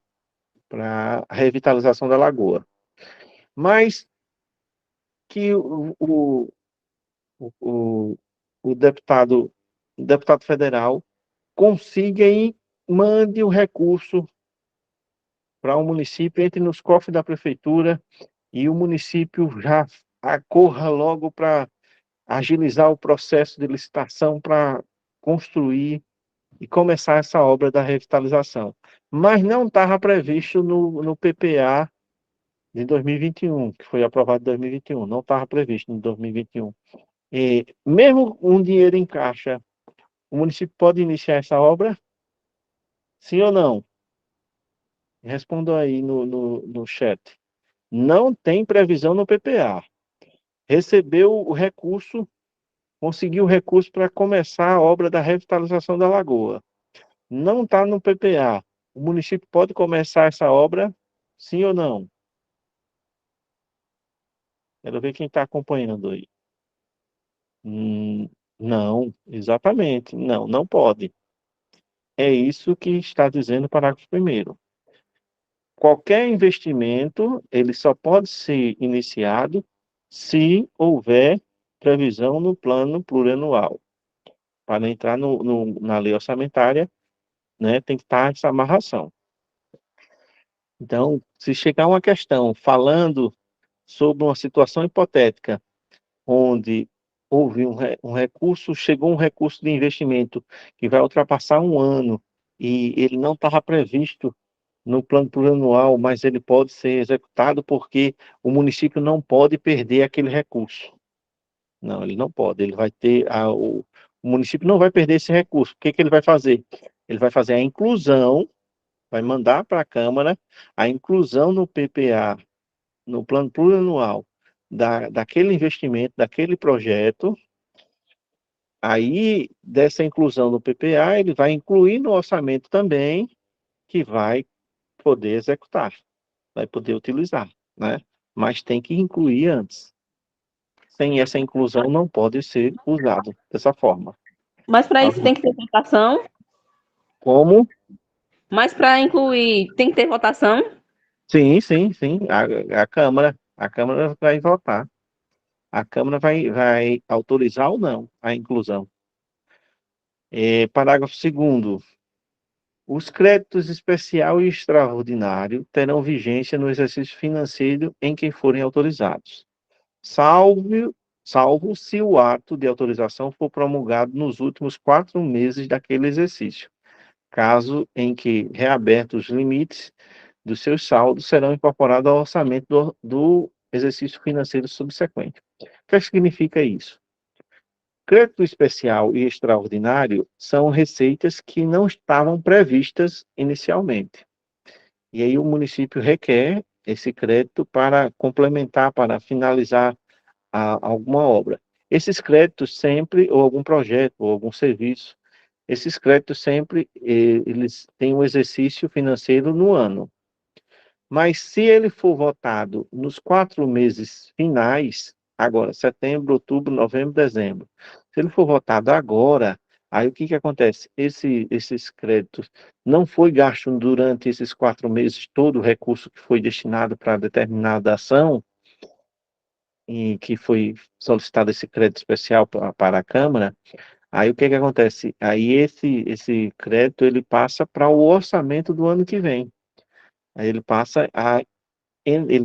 a revitalização da lagoa. Mas que o, o deputado federal consiga e mande o recurso para o município, entre nos cofres da prefeitura e o município já corra logo para agilizar o processo de licitação para construir e começar essa obra da revitalização. Mas não estava previsto no PPA de 2021, que foi aprovado em 2021, não estava previsto em 2021. E mesmo um dinheiro em caixa, o município pode iniciar essa obra? Sim ou não? Respondam aí no chat. Não tem previsão no PPA. Recebeu o recurso, conseguiu o recurso para começar a obra da revitalização da lagoa. Não está no PPA. O município pode começar essa obra? Sim ou não? Quero ver quem está acompanhando aí. Não, exatamente. Não, não pode. É isso que está dizendo o parágrafo primeiro. Qualquer investimento, ele só pode ser iniciado se houver previsão no plano plurianual. Para entrar na lei orçamentária, né, tem que estar essa amarração. Então, se chegar uma questão falando sobre uma situação hipotética, onde houve um recurso, chegou um recurso de investimento que vai ultrapassar um ano, e ele não estava previsto no plano plurianual, mas ele pode ser executado porque o município não pode perder aquele recurso. Não, ele não pode. Ele vai ter o município não vai perder esse recurso. O que que ele vai fazer? Ele vai fazer a inclusão, vai mandar para a Câmara a inclusão no PPA, no plano plurianual, daquele investimento, daquele projeto. Aí, dessa inclusão no PPA, ele vai incluir no orçamento também, que vai poder executar, vai poder utilizar, né? Mas tem que incluir antes. Sem essa inclusão, não pode ser usado dessa forma. Mas para isso tem que ter votação. Como? Mas para incluir, tem que ter votação. Sim, sim, sim. A Câmara vai votar. A Câmara vai autorizar ou não a inclusão. Parágrafo 2º. Os créditos especial e extraordinário terão vigência no exercício financeiro em que forem autorizados, salvo se o ato de autorização for promulgado nos últimos 4 meses daquele exercício, caso em que reabertos os limites dos seus saldos serão incorporados ao orçamento do exercício financeiro subsequente. O que significa isso? Crédito especial e extraordinário são receitas que não estavam previstas inicialmente. E aí o município requer esse crédito para complementar, para finalizar alguma obra. Esses créditos sempre, ou algum projeto, ou algum serviço, esses créditos sempre, eles têm um exercício financeiro no ano. Mas se ele for votado nos 4 meses finais, agora, setembro, outubro, novembro, dezembro, se ele for votado agora, aí o que que acontece? Esses créditos não foi gasto durante esses 4 meses todo o recurso que foi destinado para determinada ação, em que foi solicitado esse crédito especial para a Câmara, aí o que que acontece? Aí esse crédito ele passa para o orçamento do ano que vem. Aí ele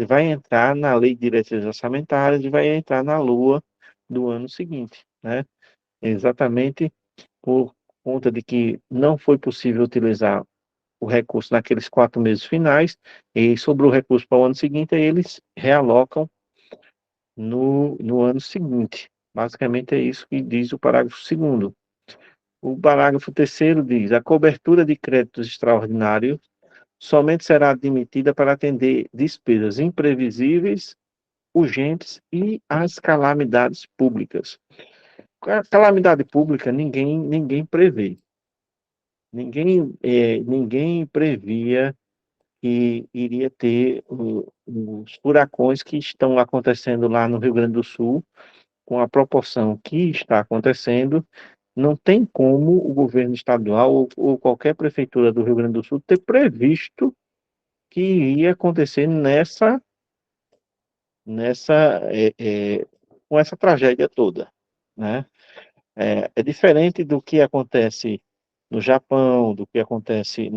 vai entrar na lei de diretrizes orçamentárias e vai entrar na LUA do ano seguinte, né? Exatamente por conta de que não foi possível utilizar o recurso naqueles 4 meses finais, e sobrou o recurso para o ano seguinte, aí eles realocam no ano seguinte. Basicamente é isso que diz o parágrafo 2º. O parágrafo 3º diz: a cobertura de créditos extraordinários somente será admitida para atender despesas imprevisíveis, urgentes e as calamidades públicas. A calamidade pública ninguém prevê. Ninguém previa que iria ter os furacões que estão acontecendo lá no Rio Grande do Sul, com a proporção que está acontecendo. Não tem como o governo estadual ou qualquer prefeitura do Rio Grande do Sul ter previsto que iria acontecer nessa, com essa tragédia toda, né? É diferente do que acontece no Japão, do que acontece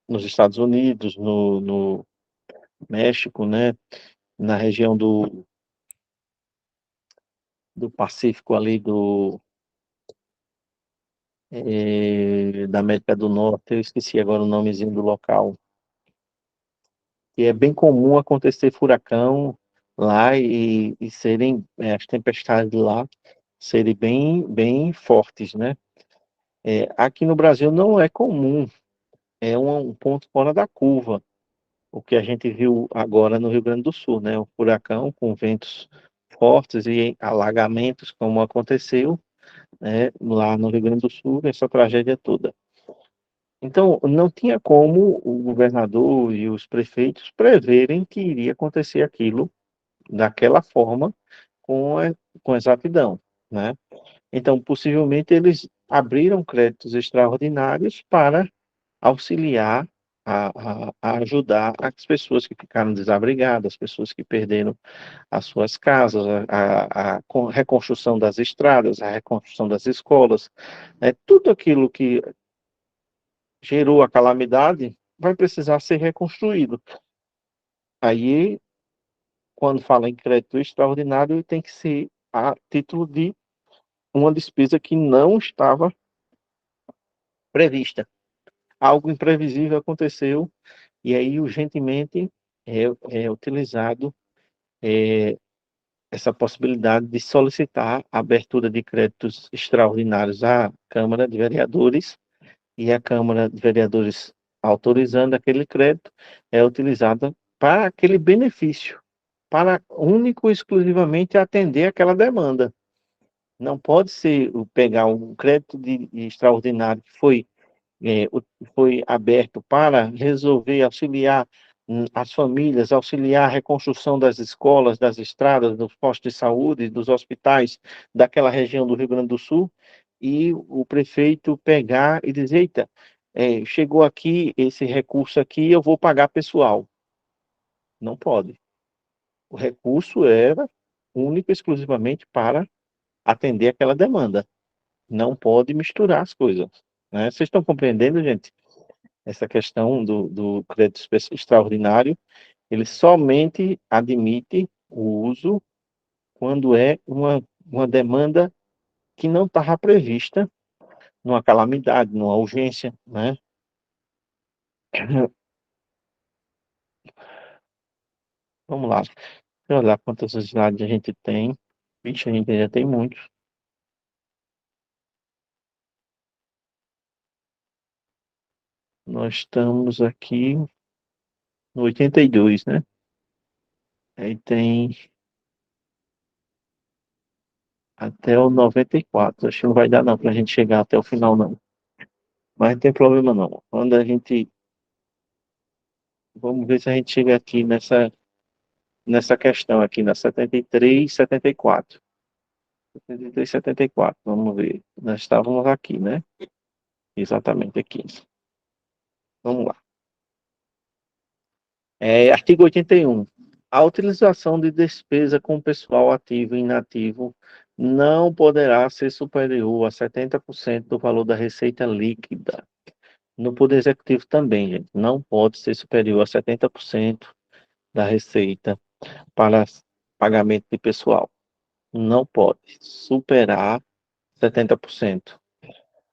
nos Estados Unidos, no México, né? Na região do Pacífico ali da América do Norte. Eu esqueci agora o nomezinho do local. E é bem comum acontecer furacão lá e serem as tempestades lá serem bem fortes, né? Aqui no Brasil não é comum, é um ponto fora da curva, o que a gente viu agora no Rio Grande do Sul, né? Um furacão com ventos fortes e alagamentos, como aconteceu, né, lá no Rio Grande do Sul, essa tragédia toda. Então, não tinha como o governador e os prefeitos preverem que iria acontecer aquilo daquela forma, com exatidão, né? Então, possivelmente, eles abriram créditos extraordinários para auxiliar, a ajudar as pessoas que ficaram desabrigadas, as pessoas que perderam as suas casas, a reconstrução das estradas, a reconstrução das escolas, né? Tudo aquilo que gerou a calamidade, vai precisar ser reconstruído. Aí, quando fala em crédito extraordinário, tem que ser a título de uma despesa que não estava prevista. Algo imprevisível aconteceu e aí urgentemente é utilizado essa possibilidade de solicitar a abertura de créditos extraordinários à Câmara de Vereadores e a Câmara de Vereadores autorizando aquele crédito é utilizada para aquele benefício, para único e exclusivamente atender aquela demanda. Não pode ser pegar um crédito extraordinário que foi aberto para resolver, auxiliar as famílias, auxiliar a reconstrução das escolas, das estradas, dos postos de saúde, dos hospitais daquela região do Rio Grande do Sul, e o prefeito pegar e dizer, eita, chegou aqui esse recurso aqui, eu vou pagar pessoal. Não pode. O recurso era único e exclusivamente para atender aquela demanda. Não pode misturar as coisas, né? Vocês estão compreendendo, gente? Essa questão do crédito extraordinário, ele somente admite o uso quando é uma demanda que não estava prevista numa calamidade, numa urgência, né? Vamos lá. Deixa eu olhar quantas slides a gente tem. Vixe, a gente já tem muitos. Nós estamos aqui no 82, né? Aí tem até o 94. Acho que não vai dar não para a gente chegar até o final, não. Mas não tem problema não. Quando a gente... Vamos ver se a gente chega aqui nessa questão aqui, na 73, 74. 73, 74. Vamos ver. Nós estávamos aqui, né? Exatamente aqui. Vamos lá. Artigo 81. A utilização de despesa com pessoal ativo e inativo não poderá ser superior a 70% do valor da receita líquida. No Poder Executivo também, gente, não pode ser superior a 70% da receita para pagamento de pessoal. Não pode superar 70%.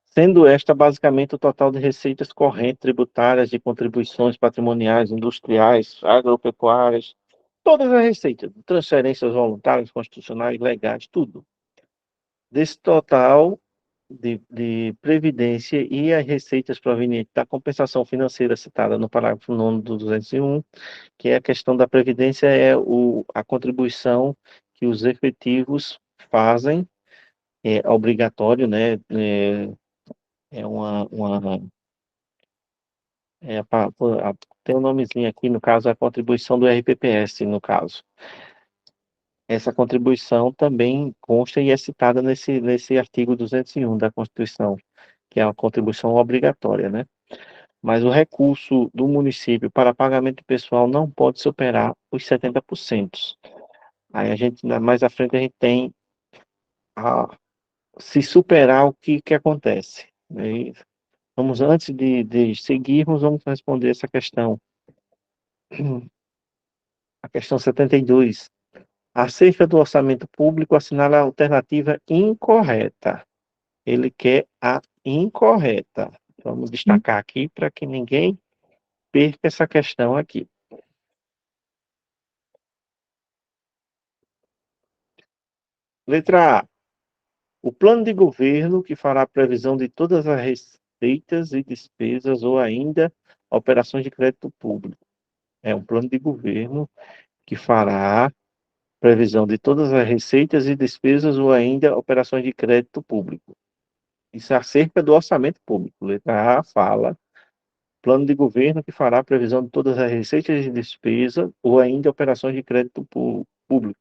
Sendo esta basicamente o total de receitas correntes tributárias, de contribuições patrimoniais, industriais, agropecuárias, todas as receitas, transferências voluntárias, constitucionais, legais, tudo. Desse total de previdência e as receitas provenientes da compensação financeira citada no parágrafo 9º do 201, que é a questão da previdência, a contribuição que os efetivos fazem, é obrigatório, né? É tem um nomezinho aqui, no caso, a contribuição do RPPS, no caso. Essa contribuição também consta e é citada nesse artigo 201 da Constituição, que é uma contribuição obrigatória, né? Mas o recurso do município para pagamento pessoal não pode superar os 70%. Aí mais à frente a gente tem, se superar, o que acontece? Antes de seguirmos, vamos responder essa questão. A questão 72. Acerca do orçamento público, assinala a alternativa incorreta. Ele quer a incorreta. Vamos destacar aqui para que ninguém perca essa questão aqui. Letra A. O plano de governo que fará a previsão de todas as receitas e despesas ou ainda operações de crédito público. É um plano de governo que fará previsão de todas as receitas e despesas ou ainda operações de crédito público. Isso é acerca do orçamento público. Letra A fala, plano de governo que fará previsão de todas as receitas e despesas ou ainda operações de crédito público.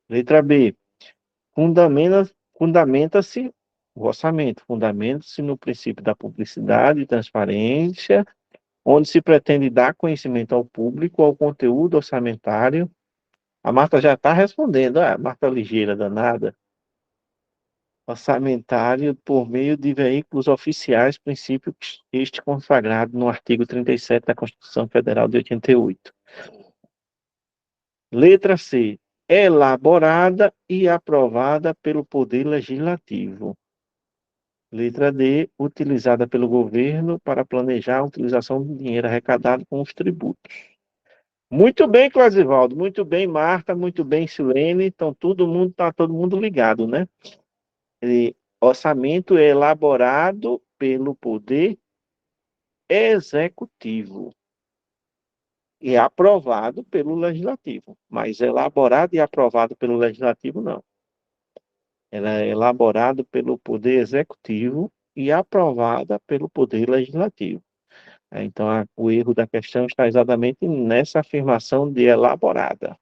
Letra B, fundamenta-se o orçamento, fundamenta-se no princípio da publicidade e transparência, onde se pretende dar conhecimento ao público, ao conteúdo orçamentário. A Marta já está respondendo, Marta ligeira, danada. orçamentário por meio de veículos oficiais, princípio este consagrado no artigo 37 da Constituição Federal de 88. Letra C. Elaborada e aprovada pelo Poder Legislativo. Letra D. Utilizada pelo governo para planejar a utilização do dinheiro arrecadado com os tributos. Muito bem, Clasivaldo. Muito bem, Marta. Muito bem, Silene. Então, tá todo mundo ligado, né? Orçamento é elaborado pelo Poder Executivo e aprovado pelo Legislativo. Mas elaborado e aprovado pelo Legislativo, não. Ela é elaborada pelo Poder Executivo e aprovada pelo Poder Legislativo. Então, o erro da questão está exatamente nessa afirmação de elaborada.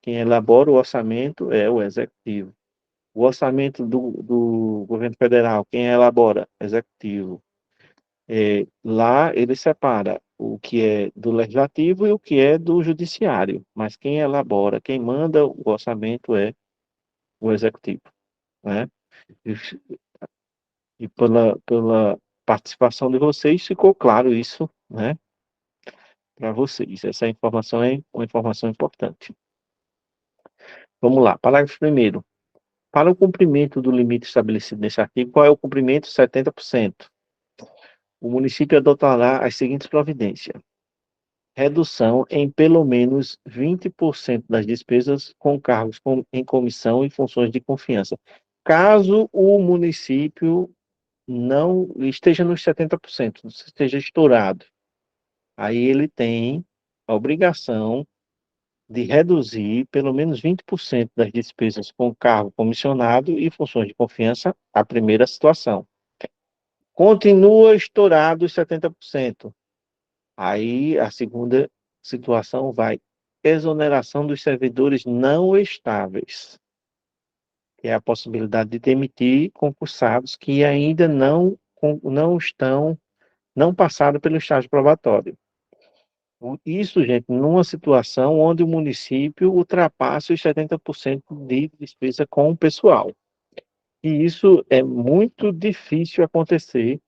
Quem elabora o orçamento é o Executivo. O orçamento do governo federal, quem elabora? Executivo. Lá ele separa o que é do legislativo e o que é do judiciário. Mas quem elabora, quem manda o orçamento é o executivo, né? E pela participação de vocês ficou claro isso, né? Para vocês. Essa informação é uma informação importante. Vamos lá, parágrafo 1º. Para o cumprimento do limite estabelecido nesse artigo, qual é o cumprimento? 70%. O município adotará as seguintes providências: redução em pelo menos 20% das despesas com cargos em comissão e funções de confiança. Caso o município não esteja nos 70%, esteja estourado, aí ele tem a obrigação de reduzir pelo menos 20% das despesas com cargo comissionado e funções de confiança, a primeira situação. Continua estourado os 70%. Aí a segunda situação vai exoneração dos servidores não estáveis, que é a possibilidade de demitir concursados que ainda não passaram pelo estágio probatório. Isso, gente, numa situação onde o município ultrapassa os 70% de despesa com o pessoal. E isso é muito difícil acontecer,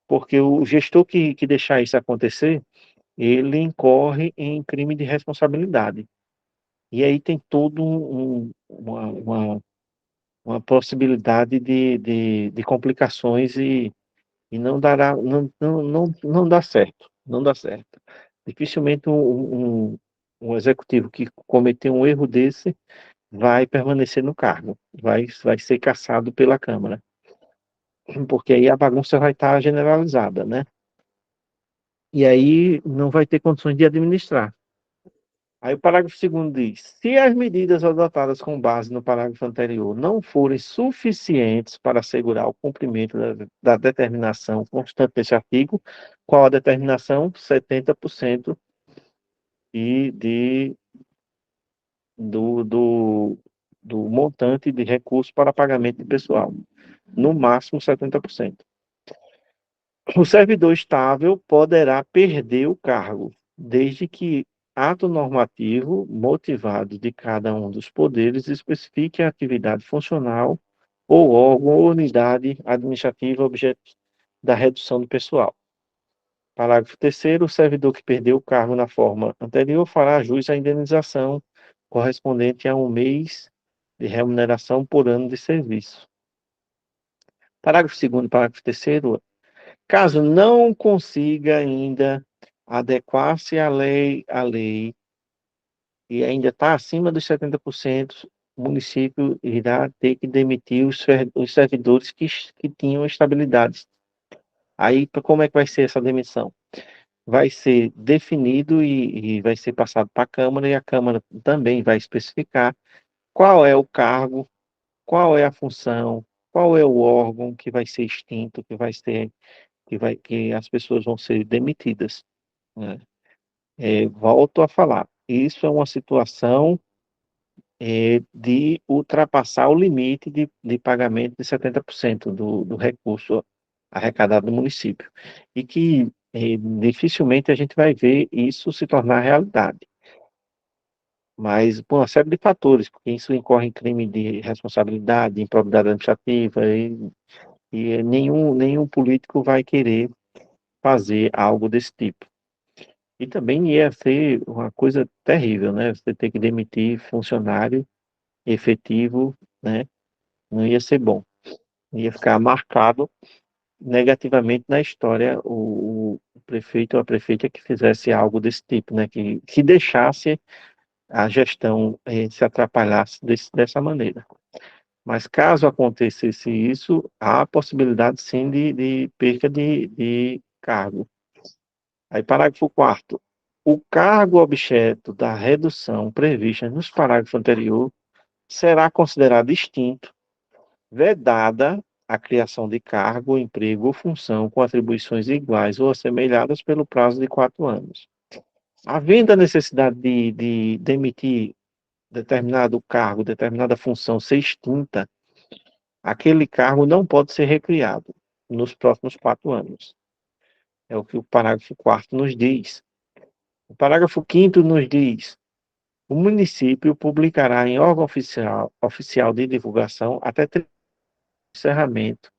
porque o gestor que deixar isso acontecer, ele incorre em crime de responsabilidade. E aí tem todo uma possibilidade de complicações e não dará, não dá certo, não dá certo. Dificilmente um executivo que cometeu um erro desse vai permanecer no cargo, vai ser cassado pela Câmara, porque aí a bagunça vai estar generalizada, né? E aí não vai ter condições de administrar. Aí o parágrafo 2º diz: se as medidas adotadas com base no parágrafo anterior não forem suficientes para assegurar o cumprimento da determinação constante desse artigo, qual a determinação? 70% e do montante de recursos para pagamento de pessoal, no máximo 70%. O servidor estável poderá perder o cargo, desde que ato normativo motivado de cada um dos poderes especifique a atividade funcional ou órgão ou unidade administrativa objeto da redução do pessoal. Parágrafo 3º. O servidor que perdeu o cargo na forma anterior fará jus à indenização correspondente a 1 mês de remuneração por ano de serviço. Parágrafo 2º, parágrafo 3º. Caso não consiga ainda adequar-se à lei e ainda está acima dos 70%, o município irá ter que demitir os servidores que tinham estabilidade. Aí, como é que vai ser essa demissão? Vai ser definido e vai ser passado para a Câmara, e a Câmara também vai especificar qual é o cargo, qual é a função, qual é o órgão que vai ser extinto, que as pessoas vão ser demitidas, né? Volto a falar, isso é uma situação de ultrapassar o limite de pagamento de 70% do recurso arrecadado no município, e que dificilmente a gente vai ver isso se tornar realidade. mas por uma série de fatores, porque isso incorre em crime de responsabilidade, improbidade administrativa, e nenhum político vai querer fazer algo desse tipo. E também ia ser uma coisa terrível, né? Você ter que demitir funcionário efetivo, né? Não ia ser bom. Ia ficar marcado negativamente na história o prefeito ou a prefeita que fizesse algo desse tipo, né? Que deixasse a gestão se atrapalhasse dessa maneira. Mas caso acontecesse isso, há possibilidade sim de perca de cargo. Aí, parágrafo 4º. O cargo objeto da redução prevista nos parágrafos anteriores será considerado extinto, vedada a criação de cargo, emprego ou função com atribuições iguais ou assemelhadas pelo prazo de 4 anos. Havendo a necessidade de demitir determinado cargo, determinada função ser extinta, aquele cargo não pode ser recriado nos próximos 4 anos. É o que o parágrafo 4º nos diz. O parágrafo 5º nos diz: o município publicará em órgão oficial de divulgação até encerramento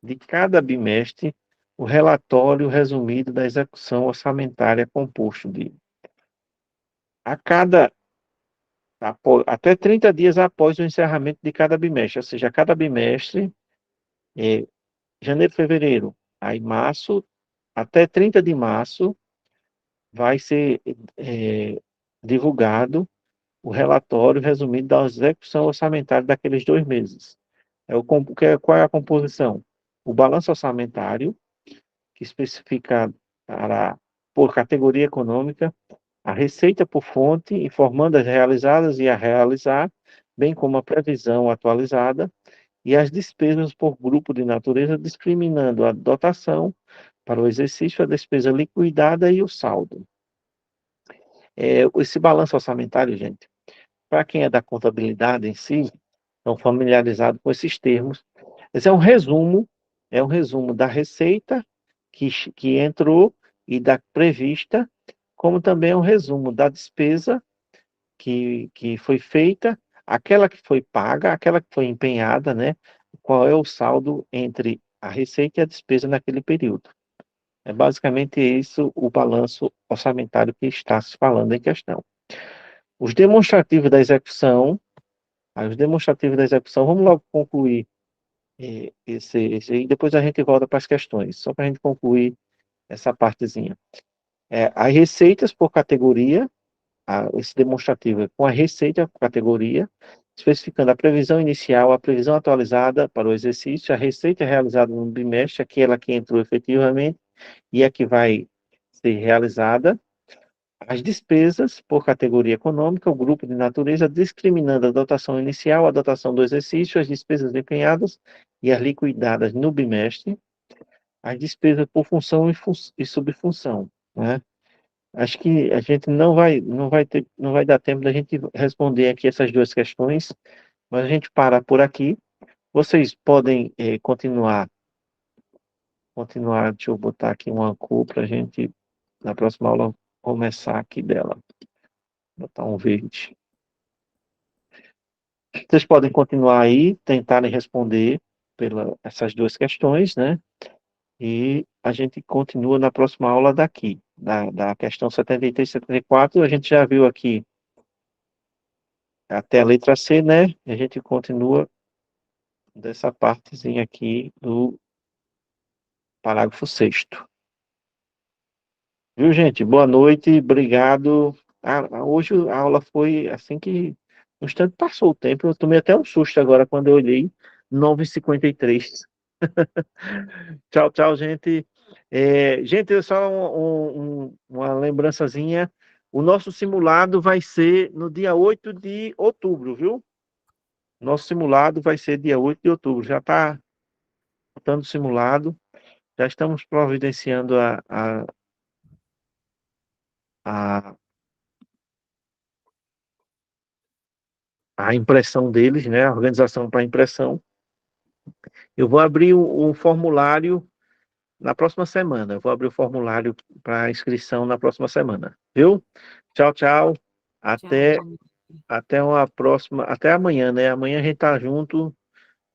de cada bimestre o relatório resumido da execução orçamentária composto de até 30 dias após o encerramento de cada bimestre, ou seja, cada bimestre, janeiro, fevereiro, aí março, até 30 de março, vai ser divulgado o relatório resumido da execução orçamentária daqueles 2 meses. Qual é a composição? O balanço orçamentário, que especifica por categoria econômica, a receita por fonte, informando as realizadas e a realizar, bem como a previsão atualizada, e as despesas por grupo de natureza, discriminando a dotação para o exercício, a despesa liquidada e o saldo. Esse balanço orçamentário, gente, para quem é da contabilidade em si, estão familiarizados com esses termos. Esse é um resumo da receita que entrou e da prevista, como também é um resumo da despesa que foi feita, aquela que foi paga, aquela que foi empenhada, né? Qual é o saldo entre a receita e a despesa naquele período. É basicamente isso o balanço orçamentário que está se falando em questão. Os demonstrativos da execução, vamos logo concluir esse e depois a gente volta para as questões, só para a gente concluir essa partezinha. As receitas por categoria, esse demonstrativo é com a receita por categoria, especificando a previsão inicial, a previsão atualizada para o exercício, a receita realizada no bimestre, aquela que entrou efetivamente e a que vai ser realizada, as despesas por categoria econômica, o grupo de natureza, discriminando a dotação inicial, a dotação do exercício, as despesas empenhadas e as liquidadas no bimestre, as despesas por função e subfunção, né? Acho que a gente não vai dar tempo da gente responder aqui essas 2 questões, mas a gente para por aqui. Vocês podem continuar, deixa eu botar aqui uma cor para a gente, na próxima aula, começar aqui dela. Botar um verde. Vocês podem continuar aí, tentarem responder essas 2 questões, né? E a gente continua na próxima aula daqui, da questão 73 e 74. A gente já viu aqui até a letra C, né? E a gente continua dessa partezinha aqui do parágrafo 6º. Viu, gente? Boa noite, obrigado. Hoje a aula foi assim que no instante passou o tempo. Eu tomei até um susto agora quando eu olhei 9h53. Tchau, tchau, gente. Gente, só uma lembrançazinha. O nosso simulado vai ser no dia 8 de outubro, viu? Nosso simulado vai ser dia 8 de outubro. Já está botando simulado. Já estamos providenciando a, a impressão deles, né? A organização para impressão. Eu vou abrir um formulário na próxima semana. Eu vou abrir o formulário para inscrição na próxima semana. Viu? Tchau, tchau. Até Tchau. até uma próxima, até amanhã, né? Amanhã a gente tá junto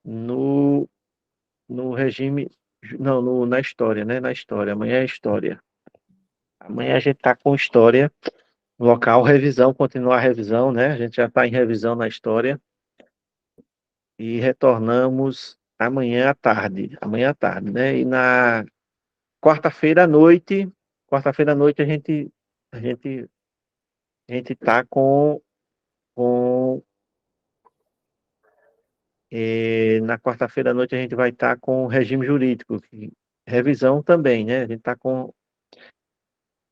no, no regime, não, na história, né? Na história. Amanhã é história. Amanhã a gente tá com história, local, revisão, continuar a revisão, né? A gente já está em revisão na história e retornamos amanhã à tarde, né? E na quarta-feira à noite a gente, a gente tá com na quarta-feira à noite a gente vai estar com o regime jurídico, revisão também, né? A gente está com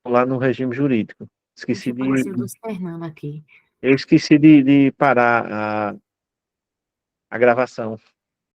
lá no regime jurídico. Deixa Esqueci eu aparecer o de, do Fernando aqui. eu esqueci de parar a gravação.